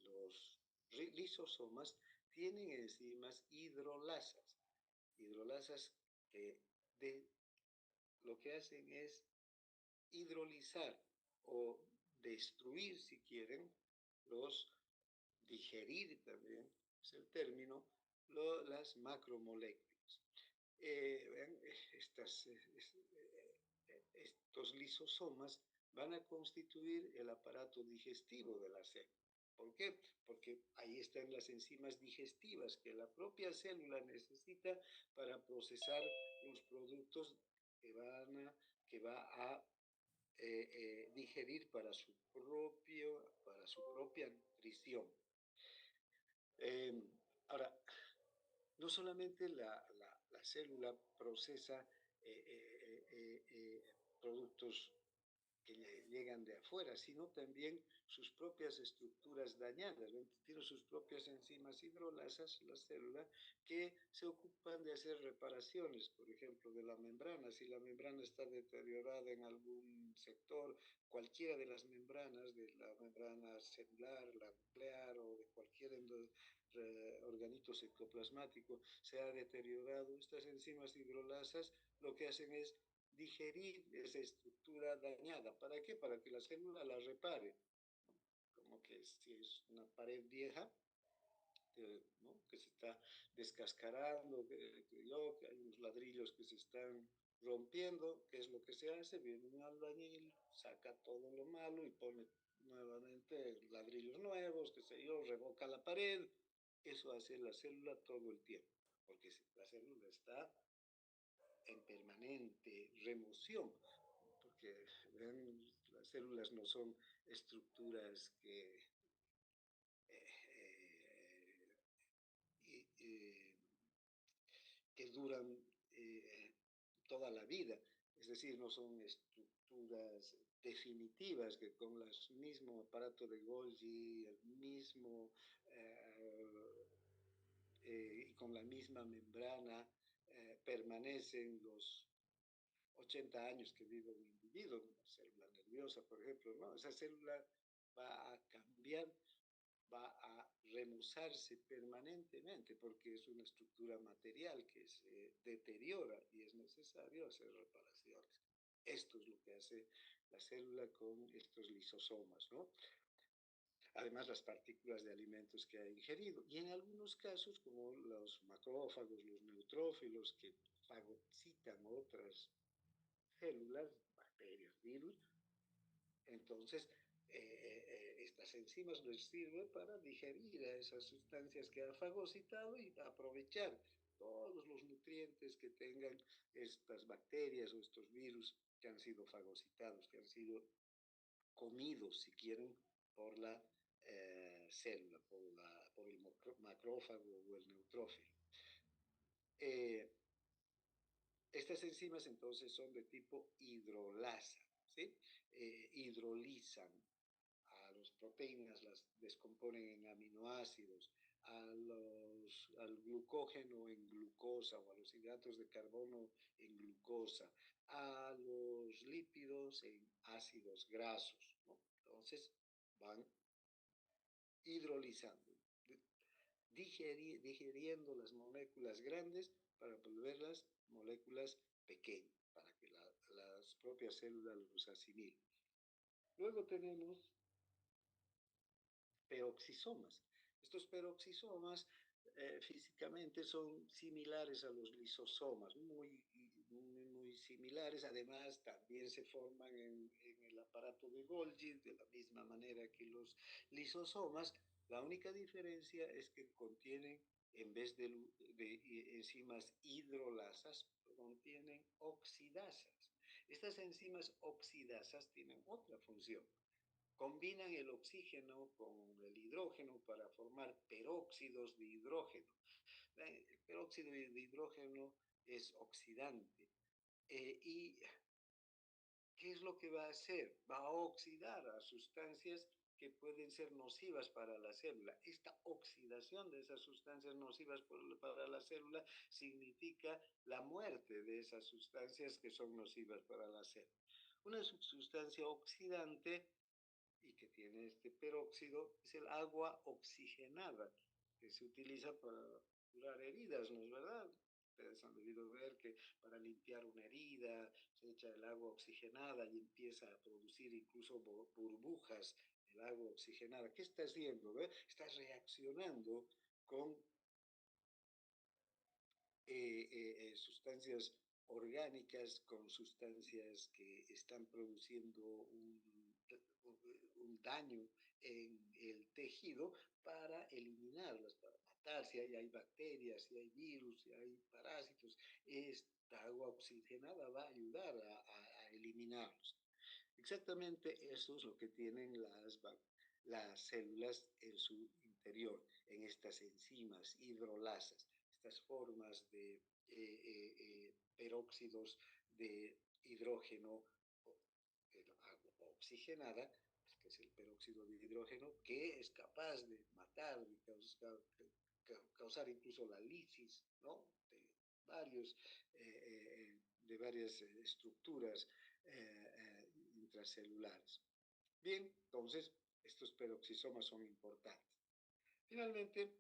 Speaker 1: los lisosomas tienen enzimas hidrolasas que lo que hacen es hidrolizar o destruir, si quieren, digerir también, es el término, las macromoléculas. Vean, estos lisosomas van a constituir el aparato digestivo de la célula. ¿Por qué? Porque ahí están las enzimas digestivas que la propia célula necesita para procesar los productos que, que va a digerir para su propia nutrición. Ahora, no solamente la célula procesa productos que llegan de afuera, sino también sus propias estructuras dañadas. Tiene sus propias enzimas hidrolasas, la célula, que se ocupan de hacer reparaciones, por ejemplo, de la membrana. Si la membrana está deteriorada en algún sector, cualquiera de las membranas, de la membrana celular, la nuclear o de cualquier organito citoplasmático, se ha deteriorado, estas enzimas hidrolasas lo que hacen es digerir esa estructura dañada. ¿Para qué? Para que la célula la repare. Como que si es una pared vieja, ¿no? Que se está descascarando, que hay unos ladrillos que se están rompiendo, ¿qué es lo que se hace? Viene un albañil, saca todo lo malo y pone nuevamente ladrillos nuevos, qué sé yo, revoca la pared. Eso hace la célula todo el tiempo, porque la célula está en permanente remoción, porque ¿ven? Las células no son estructuras eh, que duran toda la vida, es decir, no son estructuras definitivas que con el mismo aparato de Golgi, el mismo y con la misma membrana permanecen los 80 años que vive un individuo, una célula nerviosa, por ejemplo, ¿no? Esa célula va a cambiar, va a remozarse permanentemente porque es una estructura material que se deteriora y es necesario hacer reparaciones. Esto es lo que hace la célula con estos lisosomas, ¿no? Además, las partículas de alimentos que ha ingerido. Y en algunos casos, como los macrófagos, los neutrófilos, que fagocitan otras células, bacterias, virus, entonces estas enzimas les sirven para digerir a esas sustancias que ha fagocitado y aprovechar todos los nutrientes que tengan estas bacterias o estos virus que han sido fagocitados, que han sido comidos, si quieren, por la célula, por el macrófago o el neutrófilo. Estas enzimas entonces son de tipo hidrolasa, ¿sí? Hidrolizan a las proteínas, las descomponen en aminoácidos, al glucógeno en glucosa o a los hidratos de carbono en glucosa, a los lípidos en ácidos grasos, ¿no? Entonces van hidrolizando, digiriendo las moléculas grandes para volverlas moléculas pequeñas, para que las propias células los asimilen. Luego tenemos peroxisomas. Estos peroxisomas físicamente son similares a los lisosomas, muy similares. Además, también se forman en el aparato de Golgi de la misma manera que los lisosomas. La única diferencia es que contienen, en vez de enzimas hidrolasas, contienen oxidasas. Estas enzimas oxidasas tienen otra función. Combinan el oxígeno con el hidrógeno para formar peróxidos de hidrógeno. El peróxido de hidrógeno es oxidante. ¿Y qué es lo que va a hacer? Va a oxidar a sustancias que pueden ser nocivas para la célula. Esta oxidación de esas sustancias nocivas para la célula significa la muerte de esas sustancias que son nocivas para la célula. Una sustancia oxidante y que tiene este peróxido es el agua oxigenada, que se utiliza para curar heridas, ¿no es verdad? Ustedes han debido ver que para limpiar una herida se echa el agua oxigenada y empieza a producir incluso burbujas el agua oxigenada. ¿Qué está haciendo? Está reaccionando con sustancias orgánicas con sustancias que están produciendo un daño en el tejido para eliminarlas, para matar si hay bacterias, si hay virus, si hay parásitos. Esta agua oxigenada va a ayudar a eliminarlos. Exactamente eso es lo que tienen las células en su interior, en estas enzimas hidrolasas, estas formas de peróxidos de hidrógeno agua oxigenada, pues, que es el peróxido de hidrógeno, que es capaz de matar, de causar incluso la lisis, ¿no? Varios, de varias estructuras intracelulares. Bien, entonces estos peroxisomas son importantes. Finalmente,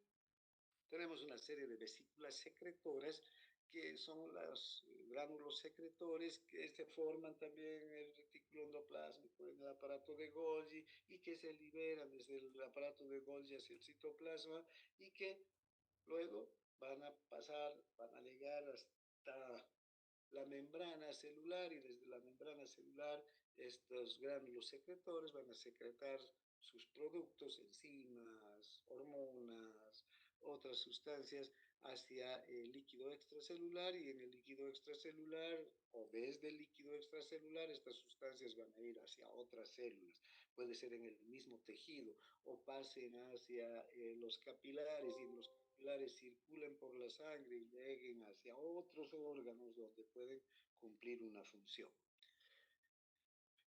Speaker 1: tenemos una serie de vesículas secretoras que son los gránulos secretores que se forman también en el retículo endoplásmico, en el aparato de Golgi, y que se liberan desde el aparato de Golgi hacia el citoplasma y que luego van a pasar, van a llegar hasta la membrana celular, y desde la membrana celular estos gránulos secretores van a secretar sus productos, enzimas, hormonas, otras sustancias hacia el líquido extracelular, y en el líquido extracelular o desde el líquido extracelular estas sustancias van a ir hacia otras células, puede ser en el mismo tejido o pasen hacia los capilares, y en los capilares circulen por la sangre y lleguen hacia otros órganos donde pueden cumplir una función.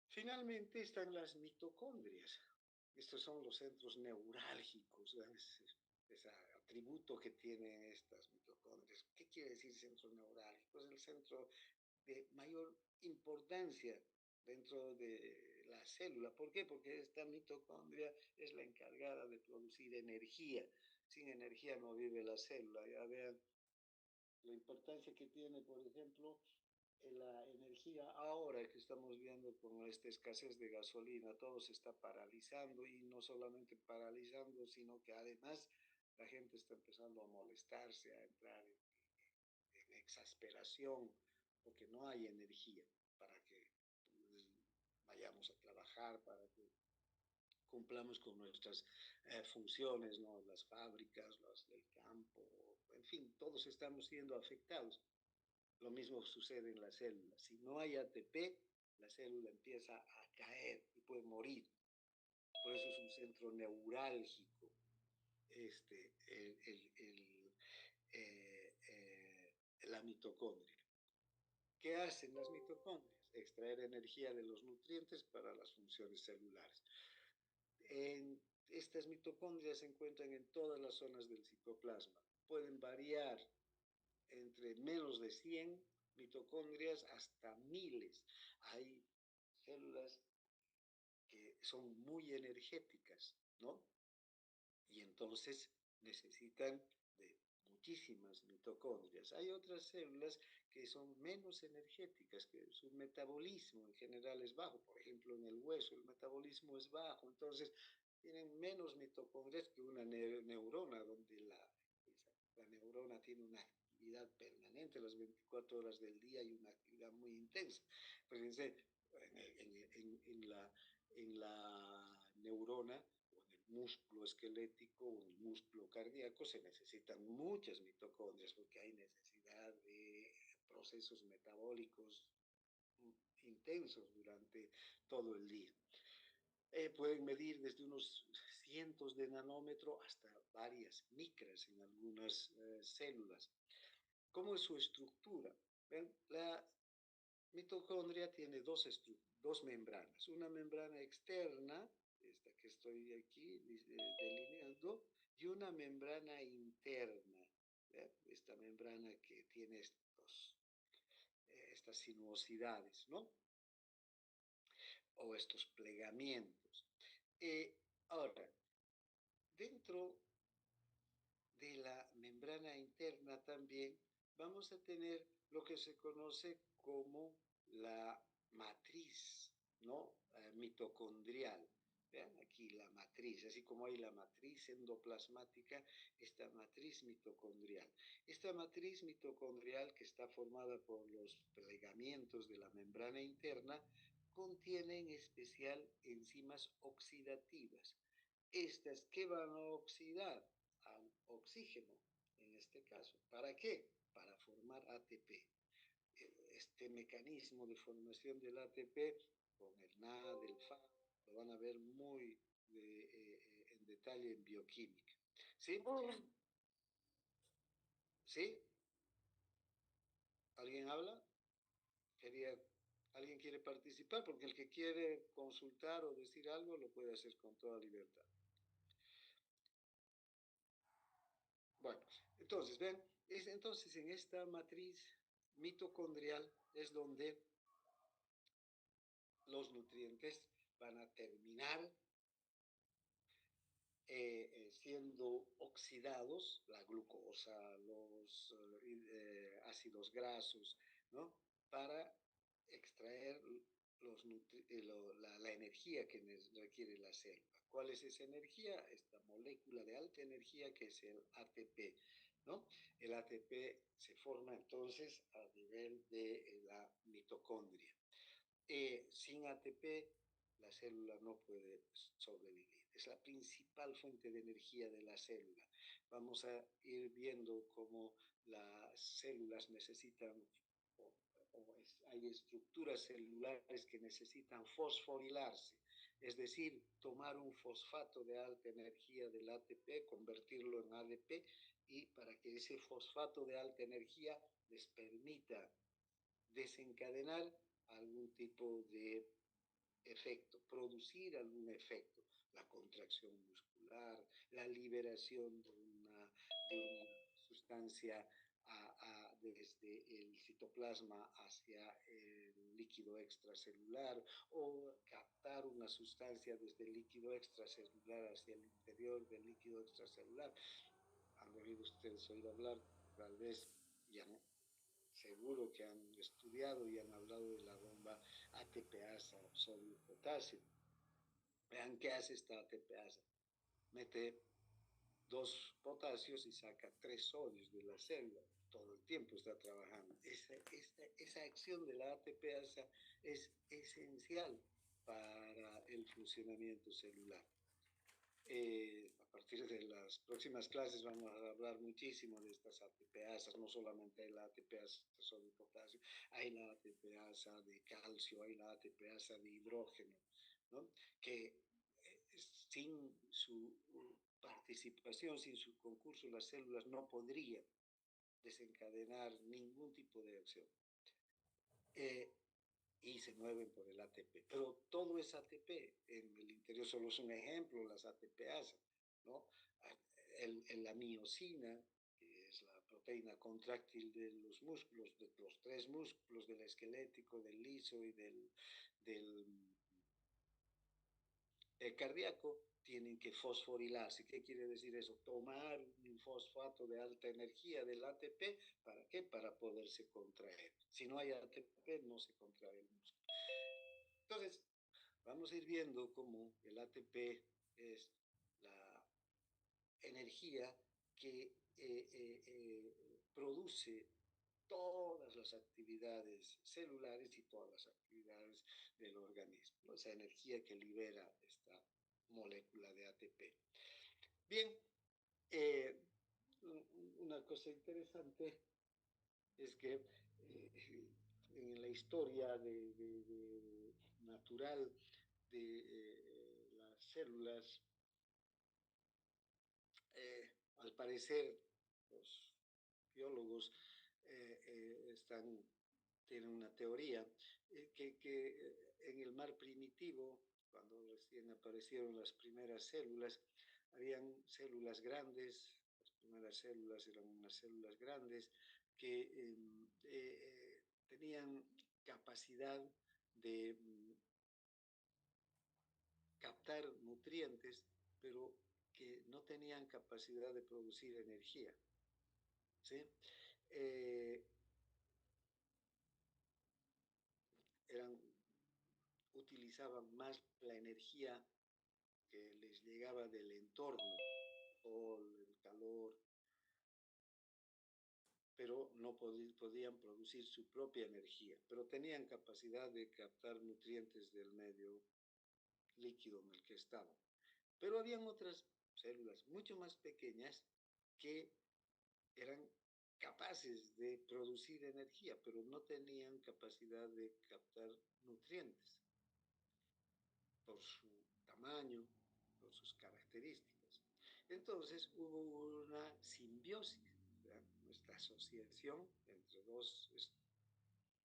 Speaker 1: Finalmente están las mitocondrias. Estos son los centros neurálgicos, ese atributo que tienen estas mitocondrias. ¿Qué quiere decir centro neurálgico? Es el centro de mayor importancia dentro de la célula. ¿Por qué? Porque esta mitocondria es la encargada de producir energía. Sin energía no vive la célula. Ya vean la importancia que tiene, por ejemplo, la energía ahora que estamos viendo con esta escasez de gasolina. Todo se está paralizando, y no solamente paralizando, sino que además la gente está empezando a molestarse, a entrar en exasperación, porque no hay energía para que vayamos a trabajar, para que cumplamos con nuestras funciones, ¿no? Las fábricas, los del campo, en fin, todos estamos siendo afectados. Lo mismo sucede en la célula. Si no hay ATP, la célula empieza a caer y puede morir. Por eso es un centro neurálgico, la mitocondria. ¿Qué hacen las mitocondrias? Extraer energía de los nutrientes para las funciones celulares. Estas mitocondrias se encuentran en todas las zonas del citoplasma. Pueden variar entre menos de 100 mitocondrias hasta miles. Hay células que son muy energéticas, ¿no? Y entonces necesitan de muchísimas mitocondrias. Hay otras células que son menos energéticas, que su metabolismo en general es bajo. Por ejemplo, en el hueso el metabolismo es bajo, entonces tienen menos mitocondrias que una neurona, donde la neurona tiene una actividad permanente las 24 horas del día y una actividad muy intensa. Pues fíjense, en la neurona, o en el músculo esquelético, o en el músculo cardíaco, se necesitan muchas mitocondrias porque hay necesidad de procesos metabólicos intensos durante todo el día. Pueden medir desde unos cientos de nanómetros hasta varias micras en algunas células. ¿Cómo es su estructura? ¿Ven? La mitocondria tiene dos membranas, una membrana externa, esta que estoy aquí delineando, y una membrana interna, ¿eh? Esta membrana que tiene estas sinuosidades, ¿no? O estos plegamientos. Ahora, dentro de la membrana interna también vamos a tener lo que se conoce como la matriz, ¿no? Mitocondrial. Vean aquí la matriz, así como hay la matriz endoplasmática, esta matriz mitocondrial. Esta matriz mitocondrial, que está formada por los plegamientos de la membrana interna, contiene en especial enzimas oxidativas. Estas que van a oxidar al oxígeno, en este caso. ¿Para qué? Para formar ATP. Este mecanismo de formación del ATP con el NAD, el FA, lo van a ver muy en detalle en bioquímica. ¿Sí? ¿Sí? ¿Alguien habla? Quería, ¿Alguien quiere participar? Porque el que quiere consultar o decir algo lo puede hacer con toda libertad. Bueno, entonces, ven, entonces en esta matriz mitocondrial es donde los nutrientes van a terminar siendo oxidados, la glucosa, los ácidos grasos, ¿no? Para extraer la energía que requiere la célula. ¿Cuál es esa energía? Esta molécula de alta energía que es el ATP, ¿no? El ATP se forma entonces a nivel de la mitocondria. Sin ATP, la célula no puede sobrevivir. Es la principal fuente de energía de la célula. Vamos a ir viendo cómo las células necesitan, hay estructuras celulares que necesitan fosforilarse, es decir, tomar un fosfato de alta energía del ATP, convertirlo en ADP, y para que ese fosfato de alta energía les permita desencadenar algún tipo de efecto, producir algún efecto, la contracción muscular, la liberación de una sustancia desde el citoplasma hacia el líquido extracelular o captar una sustancia desde el líquido extracelular hacia el interior del líquido extracelular. Han oído ustedes oír hablar, tal vez ya no, seguro que han estudiado y han hablado de la bomba ATPasa, sodio-potasio. Vean qué hace esta ATPasa. Mete dos potasios y saca tres sodios de la célula. Todo el tiempo está trabajando. Esa acción de la ATPasa es esencial para el funcionamiento celular. A partir de las próximas clases vamos a hablar muchísimo de estas ATPasas, no solamente hay la ATPasa de potasio, hay la ATPasa de calcio, hay la ATPasa de hidrógeno, ¿no? Que sin su participación, sin su concurso, las células no podrían desencadenar ningún tipo de acción. Y se mueven por el ATP. Pero todo es ATP. En el interior solo es un ejemplo, las ATPasas, ¿no? La miosina, que es la proteína contráctil de los músculos, de los tres músculos, del esquelético, del liso y del cardíaco, tienen que fosforilarse. ¿Qué quiere decir eso? Tomar un fosfato de alta energía del ATP, ¿para qué? Para poderse contraer. Si no hay ATP, no se contrae el músculo. Entonces, vamos a ir viendo cómo el ATP es la energía que produce todas las actividades celulares y todas las actividades del organismo, esa energía que libera esta molécula de ATP. Bien, eh, una cosa interesante es que en la historia natural de las células, al parecer los biólogos tienen una teoría que en el mar primitivo, cuando recién aparecieron las primeras células, habían células grandes, las primeras células eran unas células grandes que tenían capacidad de captar nutrientes, pero que no tenían capacidad de producir energía. ¿Sí? Eh, eran, Utilizaban más la energía que les llegaba del entorno, sol, el calor, pero no podían producir su propia energía, pero tenían capacidad de captar nutrientes del medio líquido en el que estaban. Pero habían otras células mucho más pequeñas que eran capaces de producir energía, pero no tenían capacidad de captar nutrientes por su tamaño, por sus características. Entonces hubo una simbiosis, ¿verdad? Nuestra asociación entre dos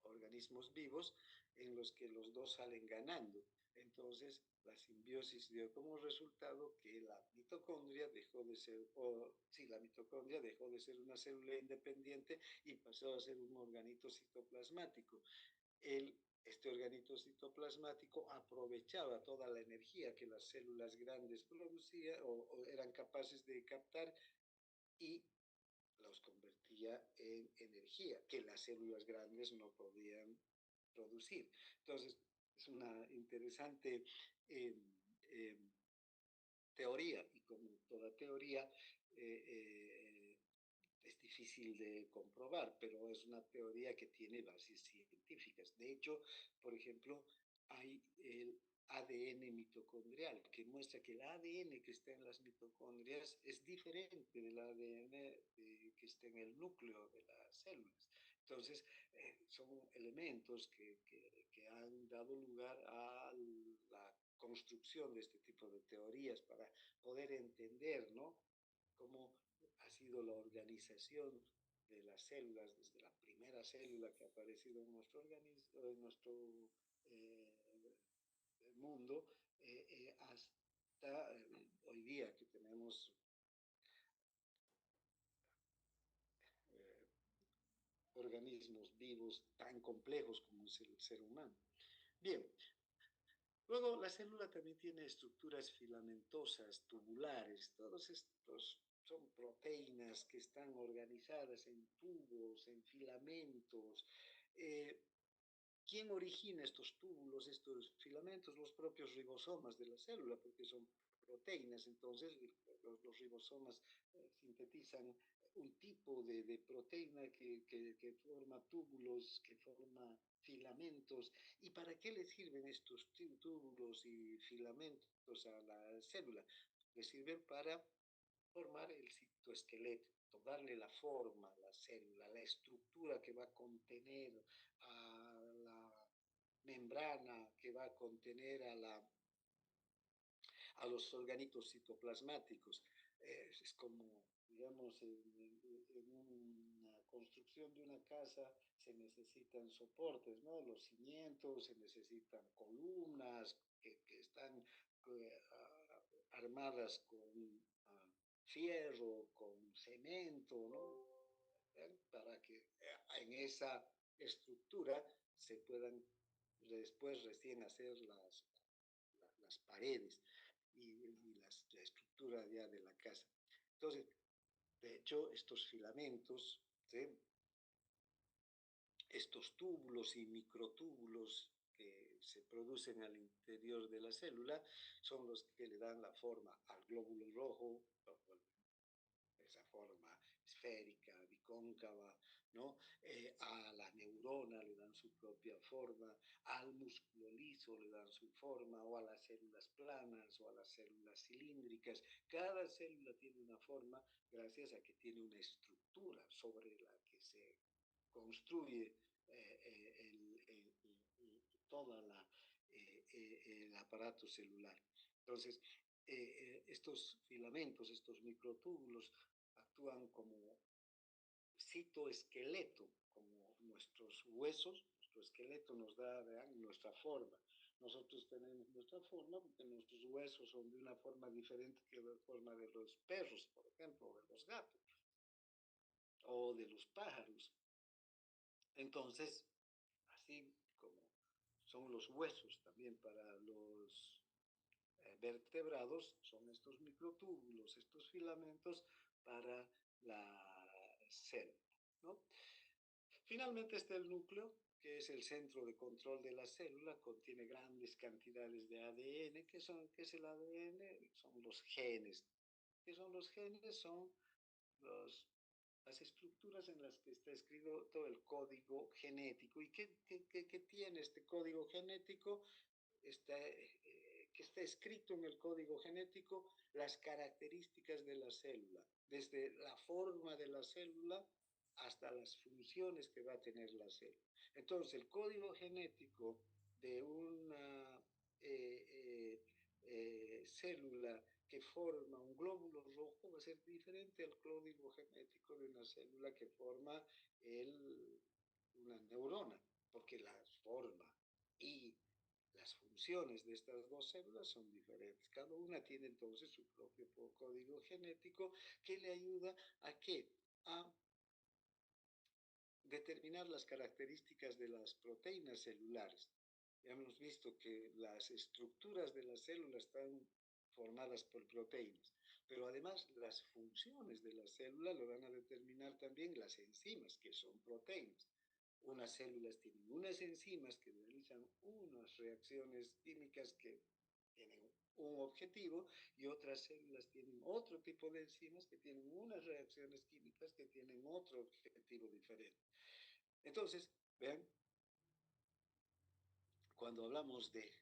Speaker 1: organismos vivos en los que los dos salen ganando. Entonces, la simbiosis dio como resultado que la mitocondria dejó de ser, o sí, la mitocondria dejó de ser una célula independiente y pasó a ser un organito citoplasmático. Este organito citoplasmático aprovechaba toda la energía que las células grandes producían o eran capaces de captar y los convertía en energía que las células grandes no podían producir. Entonces, es una interesante eh, eh, teoría y como toda teoría es difícil de comprobar, pero es una teoría que tiene bases científicas. De hecho, por ejemplo, hay el ADN mitocondrial, que muestra que el ADN que está en las mitocondrias es diferente del ADN que está en el núcleo de las células. Entonces, son elementos que han dado lugar a la construcción de este tipo de teorías para poder entender, ¿no?, cómo ha sido la organización de las células, desde la primera célula que ha aparecido en nuestro organismo, en nuestro eh, mundo, hasta hoy día que tenemos eh, organismos vivos tan complejos como es el ser humano. Bien, luego la célula también tiene estructuras filamentosas, tubulares, todos estos son proteínas que están organizadas en tubos, en filamentos. Eh, ¿Quién origina estos túbulos, estos filamentos? Los propios ribosomas de la célula, porque son proteínas. Entonces, los ribosomas sintetizan un tipo de proteína que forma túbulos, que forma filamentos. ¿Y para qué le sirven estos túbulos y filamentos a la célula? Le sirven para formar el citoesqueleto, darle la forma a la célula, la estructura que va a contener a la membrana, que va a contener a los organitos citoplasmáticos. Es como, digamos, en una construcción de una casa se necesitan soportes, ¿no? Los cimientos, se necesitan columnas que están armadas con fierro, con cemento, ¿no? Para que en esa estructura se puedan después recién hacer las paredes y la estructura ya de la casa. Entonces, de hecho, estos filamentos, ¿sí?, estos túbulos y microtúbulos que se producen al interior de la célula son los que le dan la forma al glóbulo rojo, esa forma esférica, bicóncava, ¿no? A la neurona le dan su propia forma, al músculo liso le dan su forma, o a las células planas, o a las células cilíndricas. Cada célula tiene una forma gracias a que tiene una estructura sobre la que se construye toda el aparato celular. Entonces, estos filamentos, estos microtúbulos, actúan como citoesqueleto, como nuestros huesos. Nuestro esqueleto nos da, vean, nuestra forma. Nosotros tenemos nuestra forma porque nuestros huesos son de una forma diferente que la forma de los perros, por ejemplo, o de los gatos, o de los pájaros. Entonces, así como son los huesos también para los vertebrados, son estos microtúbulos, estos filamentos para la célula, ¿no? Finalmente está el núcleo, que es el centro de control de la célula, contiene grandes cantidades de ADN. ¿Qué es el ADN? Son los genes. ¿Qué son los genes? Son los, las estructuras en las que está escrito todo el código genético. ¿Y qué tiene este código genético? Que está escrito en el código genético las características de la célula, desde la forma de la célula hasta las funciones que va a tener la célula. Entonces, el código genético de una eh, eh, célula que forma un glóbulo rojo va a ser diferente al código genético de una célula que forma una neurona, porque la forma y las funciones de estas dos células son diferentes. Cada una tiene entonces su propio código genético que le ayuda a qué? A determinar las características de las proteínas celulares. Ya hemos visto que las estructuras de las células están formadas por proteínas, pero además las funciones de la célula lo van a determinar también las enzimas, que son proteínas. Unas células tienen unas enzimas que realizan unas reacciones químicas que tienen un objetivo y otras células tienen otro tipo de enzimas que tienen unas reacciones químicas que tienen otro objetivo diferente. Entonces, vean, cuando hablamos de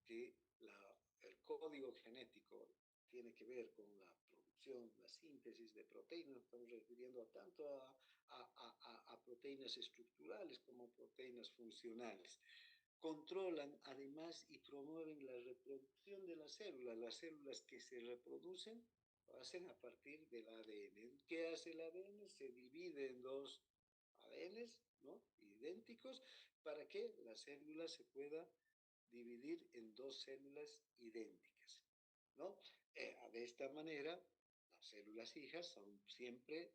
Speaker 1: que el código genético tiene que ver con la producción, la síntesis de proteínas, estamos refiriendo tanto a proteínas estructurales como a proteínas funcionales. Controlan además y promueven la reproducción de las células. Las células que se reproducen lo hacen a partir del ADN. ¿Qué hace el ADN? Se divide en dos ADNs, ¿no? Idénticos, para que la célula se pueda dividir en dos células idénticas, ¿no? De esta manera, las células hijas son siempre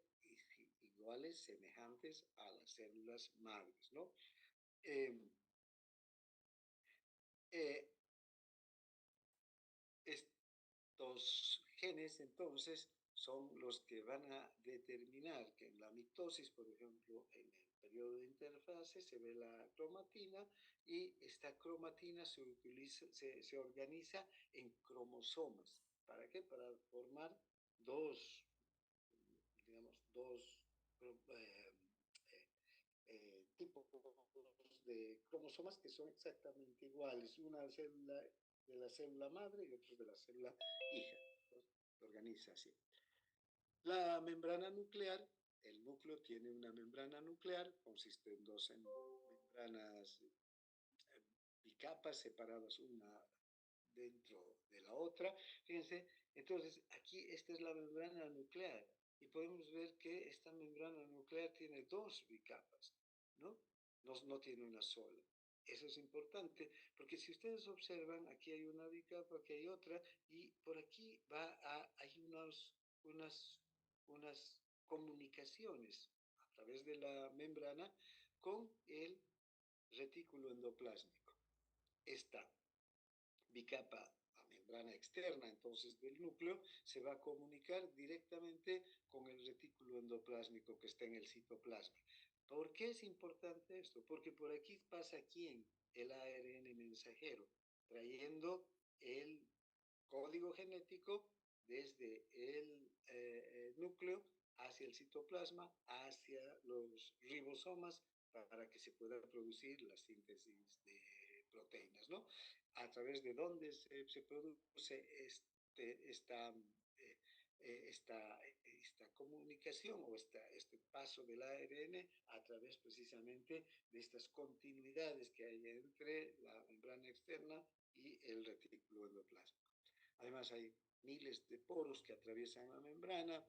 Speaker 1: iguales, semejantes a las células madres, ¿no? Eh, eh, estos genes entonces son los que van a determinar que en la mitosis, por ejemplo, en el periodo de interfase se ve la cromatina y esta cromatina se organiza en cromosomas. ¿Para qué? Para formar dos, digamos, dos eh, tipos de cromosomas que son exactamente iguales, una célula de la célula madre y otra de la célula hija. Entonces, se organiza así. La membrana nuclear, el núcleo tiene una membrana nuclear, consiste en dos membranas bicapas separadas una dentro de la otra. Fíjense, entonces aquí esta es la membrana nuclear y podemos ver que esta membrana nuclear tiene dos bicapas, ¿no? No tiene una sola. Eso es importante porque si ustedes observan, aquí hay una bicapa, aquí hay otra y por aquí hay unas comunicaciones a través de la membrana con el retículo endoplásmico. Esta bicapa a membrana externa entonces del núcleo se va a comunicar directamente con el retículo endoplásmico que está en el citoplasma. ¿Por qué es importante esto? Porque por aquí pasa quién, el ARN mensajero, trayendo el código genético desde el núcleo hacia el citoplasma, hacia los ribosomas, para que se pueda producir la síntesis de proteínas, ¿no? A través de dónde se produce esta comunicación o este paso del ARN a través precisamente de estas continuidades que hay entre la membrana externa y el retículo endoplásmico. Además hay miles de poros que atraviesan la membrana,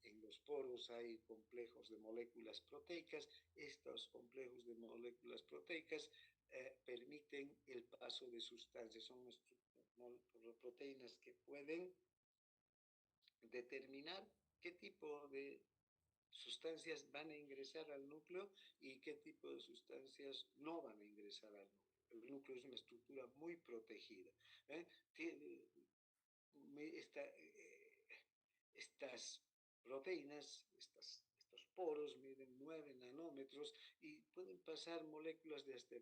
Speaker 1: en los poros hay complejos de moléculas proteicas. Estos complejos de moléculas proteicas permiten el paso de sustancias, son proteínas que pueden determinar qué tipo de sustancias van a ingresar al núcleo y qué tipo de sustancias no van a ingresar al núcleo. El núcleo es una estructura muy protegida. ¿eh? Tiene, esta, estas proteínas, estos poros miden 9 nanómetros y pueden pasar moléculas de hasta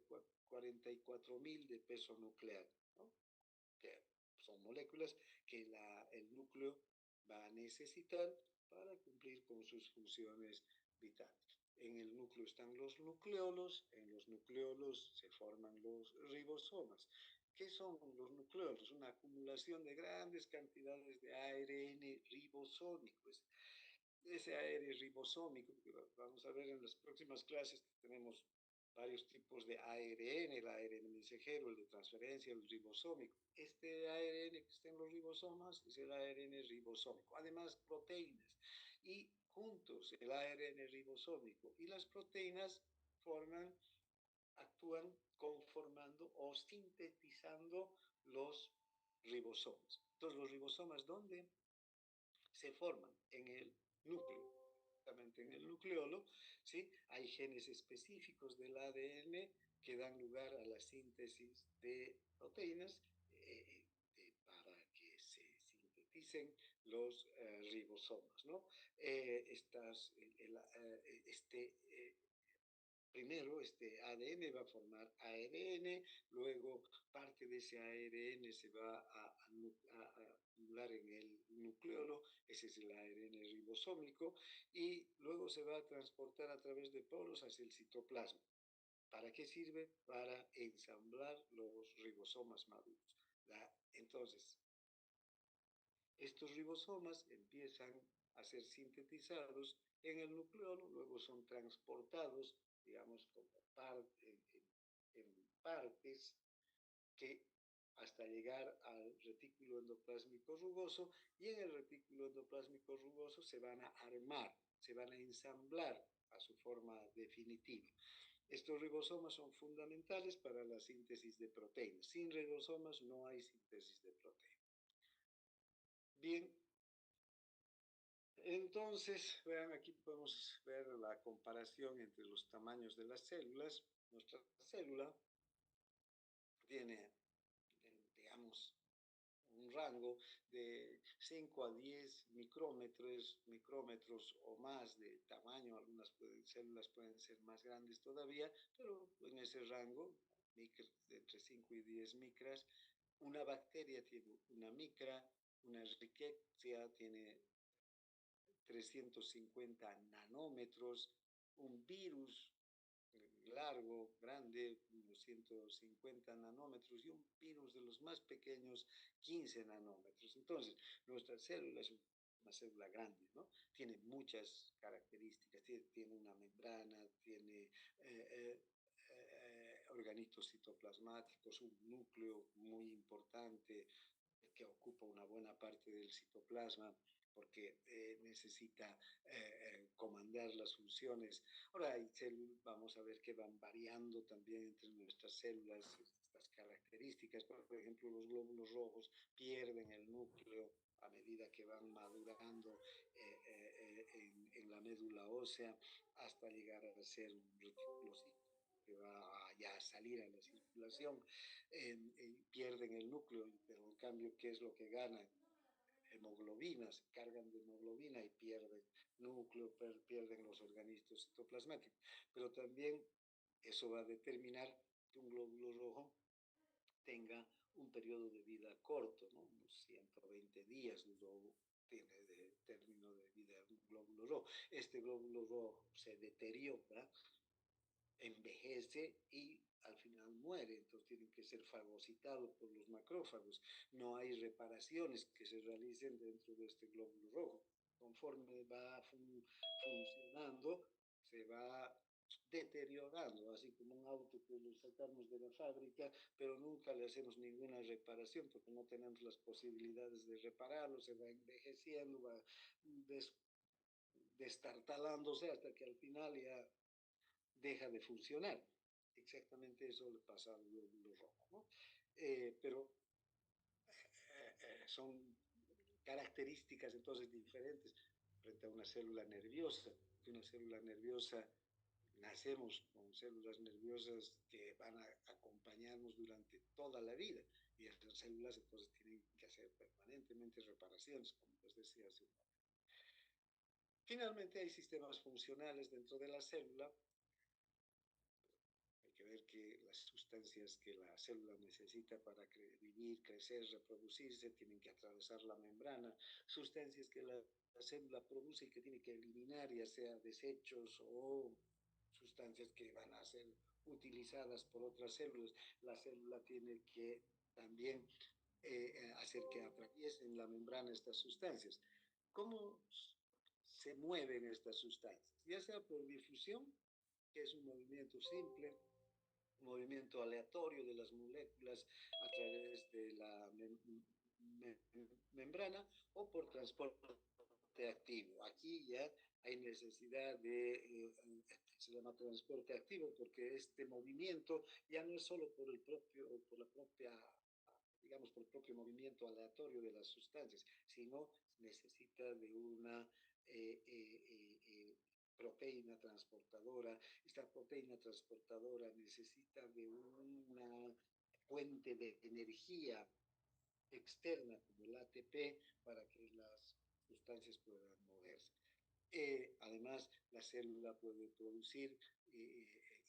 Speaker 1: 44.000 de peso nuclear, ¿no? Que son moléculas que el núcleo va a necesitar para cumplir con sus funciones vitales. En el núcleo están los nucleolos, en los nucleolos se forman los ribosomas. ¿Qué son los nucleolos? Una acumulación de grandes cantidades de ARN ribosómico. Ese ARN ribosómico, que vamos a ver en las próximas clases, tenemos varios tipos de ARN, el ARN mensajero, el de transferencia, el ribosómico. Este ARN que está en los ribosomas es el ARN ribosómico, además proteínas. Y juntos el ARN ribosómico y las proteínas forman, actúan conformando o sintetizando los ribosomas. Entonces, los ribosomas, ¿dónde se forman? En el núcleo, justamente en el nucleolo, ¿sí? Hay genes específicos del ADN que dan lugar a la síntesis de proteínas para que se sinteticen los ribosomas, ¿no? Primero, este ADN va a formar ARN, luego parte de ese ARN se va a anular en el nucleolo, ese es el ARN ribosómico, y luego se va a transportar a través de poros hacia el citoplasma. ¿Para qué sirve? Para ensamblar los ribosomas maduros. Entonces, estos ribosomas empiezan a ser sintetizados en el nucleolo, luego son transportados, digamos, en partes que hasta llegar al retículo endoplásmico rugoso, y en el retículo endoplásmico rugoso se van a armar, se van a ensamblar a su forma definitiva. Estos ribosomas son fundamentales para la síntesis de proteínas. Sin ribosomas no hay síntesis de proteínas. Bien, entonces, vean, aquí podemos ver la comparación entre los tamaños de las células. Nuestra célula tiene, digamos, un rango de 5 a 10 micrómetros o más de tamaño. Algunas células pueden ser más grandes todavía, pero en ese rango, de entre 5 y 10 micras. Una bacteria tiene una micra, una rickettsia tiene 350 nanómetros, un virus largo, grande, unos 150 nanómetros, y un virus de los más pequeños, 15 nanómetros. Entonces, nuestra célula es una célula grande, ¿no? Tiene muchas características, tiene una membrana, tiene organitos citoplasmáticos, un núcleo muy importante que ocupa una buena parte del citoplasma, porque necesita comandar las funciones. Ahora, vamos a ver que van variando también entre nuestras células estas características. Por ejemplo, los glóbulos rojos pierden el núcleo a medida que van madurando en la médula ósea hasta llegar a ser un reticulocito que va ya a salir a la circulación. Pierden el núcleo, pero en cambio, ¿qué es lo que ganan? Hemoglobina, se cargan de hemoglobina y pierden núcleo, pierden los organismos citoplasmáticos. Pero también eso va a determinar que un glóbulo rojo tenga un periodo de vida corto, ¿no? Unos 120 días tiene de término de vida un glóbulo rojo. Este glóbulo rojo se deteriora, envejece y al final muere, entonces tienen que ser fagocitados por los macrófagos. No hay reparaciones que se realicen dentro de este glóbulo rojo. Conforme va funcionando, se va deteriorando, así como un auto que lo sacamos de la fábrica, pero nunca le hacemos ninguna reparación porque no tenemos las posibilidades de repararlo, se va envejeciendo, va destartalándose hasta que al final ya deja de funcionar. Exactamente eso le pasa al glóbulo rojo, ¿no? Pero son características entonces diferentes frente a una célula nerviosa. Una célula nerviosa, nacemos con células nerviosas que van a acompañarnos durante toda la vida, y esas células entonces tienen que hacer permanentemente reparaciones, como les decía hace un momento. Finalmente, hay sistemas funcionales dentro de la célula. Hay que ver que las sustancias que la célula necesita para vivir, crecer, reproducirse, tienen que atravesar la membrana. Sustancias que la célula produce y que tiene que eliminar, ya sea desechos o sustancias que van a ser utilizadas por otras células. La célula tiene que también hacer que atraviesen la membrana estas sustancias. ¿Cómo se mueven estas sustancias? Ya sea por difusión, que es un movimiento simple, un movimiento aleatorio de las moléculas a través de la membrana, o por transporte activo. Aquí ya hay necesidad de, se llama transporte activo, porque este movimiento ya no es solo por el propio, por la propia, digamos, por el propio movimiento aleatorio de las sustancias, sino necesita de una eh, eh, eh, eh, proteína transportadora. Esta proteína transportadora necesita de una fuente de energía externa como el ATP para que las sustancias puedan moverse. Además, la célula puede producir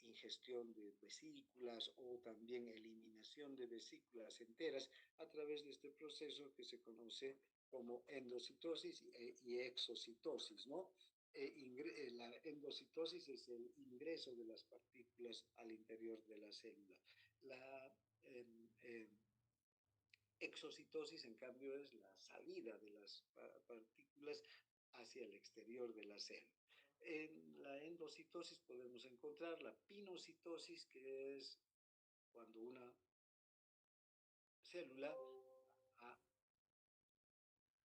Speaker 1: ingestión de vesículas o también eliminación de vesículas enteras a través de este proceso que se conoce como endocitosis y exocitosis, ¿no? La endocitosis es el ingreso de las partículas al interior de la célula. La eh, eh, exocitosis, en cambio, es la salida de las partículas hacia el exterior de la célula. En la endocitosis podemos encontrar la pinocitosis, que es cuando una célula ha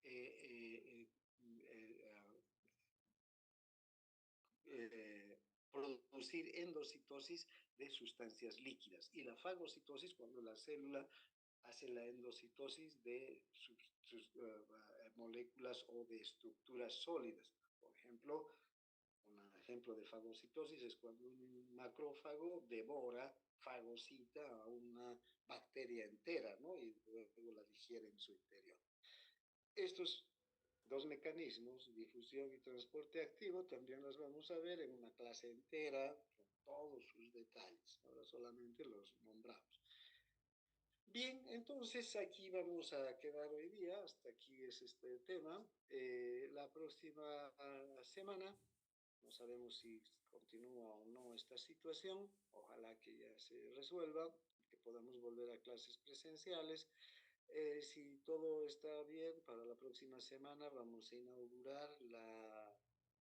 Speaker 1: eh, eh, eh, producir endocitosis de sustancias líquidas, y la fagocitosis cuando la célula hace la endocitosis de moléculas o de estructuras sólidas. Por ejemplo, un ejemplo de fagocitosis es cuando un macrófago devora, fagocita a una bacteria entera, ¿no? Y luego la digiere en su interior. Estos dos mecanismos, difusión y transporte activo, también los vamos a ver en una clase entera con todos sus detalles. Ahora solamente los nombramos. Bien, entonces aquí vamos a quedar hoy día. Hasta aquí es este tema. La próxima semana no sabemos si continúa o no esta situación. Ojalá que ya se resuelva, que podamos volver a clases presenciales. Si todo está bien, para la próxima semana vamos a inaugurar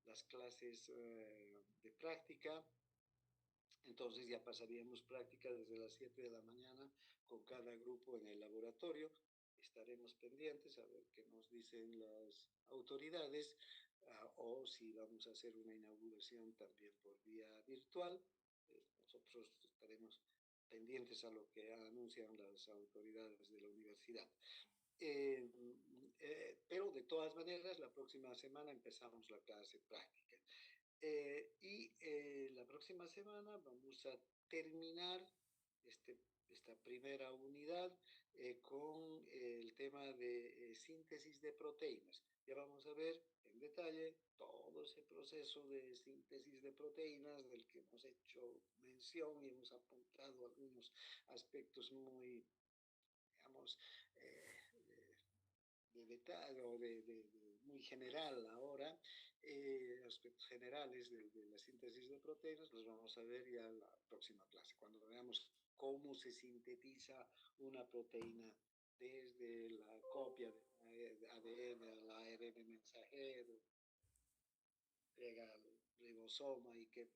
Speaker 1: las clases de práctica. Entonces ya pasaríamos práctica desde las 7 de la mañana con cada grupo en el laboratorio. Estaremos pendientes a ver qué nos dicen las autoridades, o si vamos a hacer una inauguración también por vía virtual. Nosotros estaremos pendientes a lo que anuncian las autoridades de la universidad. Eh, pero de todas maneras, la próxima semana empezamos la clase práctica. La próxima semana vamos a terminar esta primera unidad con el tema de síntesis de proteínas. Ya vamos a ver en detalle todo ese proceso de síntesis de proteínas del que hemos hecho mención y hemos apuntado algunos aspectos muy, digamos, de detalle o muy general ahora. Aspectos generales de la síntesis de proteínas los vamos a ver ya en la próxima clase, cuando veamos cómo se sintetiza una proteína desde la copia de ADN al ARN mensajero, llega al ribosoma y qué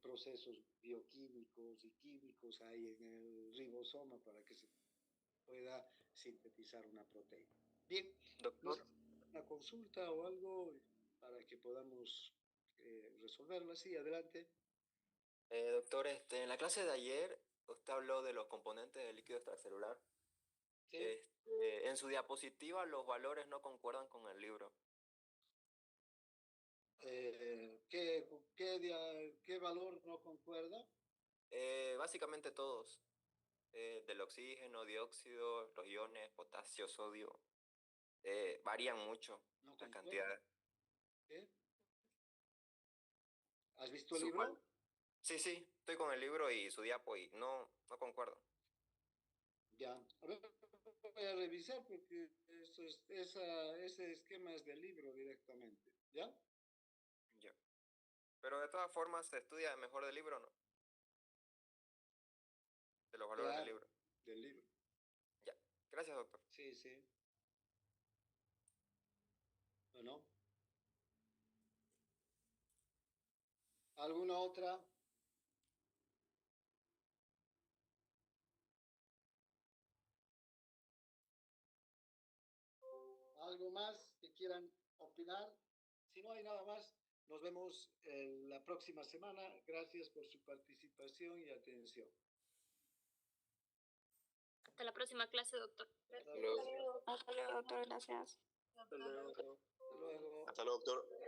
Speaker 1: procesos bioquímicos y químicos hay en el ribosoma para que se pueda sintetizar una proteína. Bien, no sé
Speaker 2: Doctor,
Speaker 1: si una consulta o algo para que podamos resolverlo así. Adelante.
Speaker 2: doctor, en la clase de ayer usted habló de los componentes del líquido extracelular.
Speaker 1: Sí.
Speaker 2: En su diapositiva los valores no concuerdan con el libro.
Speaker 1: ¿Qué valor no concuerda?
Speaker 2: Básicamente todos, del oxígeno, dióxido, los iones, potasio, sodio, varían mucho
Speaker 1: No
Speaker 2: las
Speaker 1: concuerda.
Speaker 2: cantidades.
Speaker 1: ¿Sí? ¿Has visto el
Speaker 2: ¿Su
Speaker 1: libro?
Speaker 2: cuál? Sí, sí, estoy con el libro y su diapo y no concuerdo.
Speaker 1: Ya. A ver, voy a revisar porque ese esquema es del libro directamente. ¿Ya?
Speaker 2: Ya. Pero de todas formas se estudia mejor del libro, ¿no? De los valores del
Speaker 1: Claro,
Speaker 2: libro.
Speaker 1: del libro.
Speaker 2: Ya. Gracias, doctor.
Speaker 1: Sí, sí. Bueno, ¿alguna otra? ¿Algo más que quieran opinar? Si no hay nada más, nos vemos la próxima semana. Gracias por su participación y atención.
Speaker 3: Hasta la próxima clase, doctor.
Speaker 1: Hasta
Speaker 2: luego.
Speaker 1: luego.
Speaker 3: Hasta luego, doctor. Gracias.
Speaker 2: Hasta luego.
Speaker 1: Hasta luego.
Speaker 2: Hasta luego, doctor.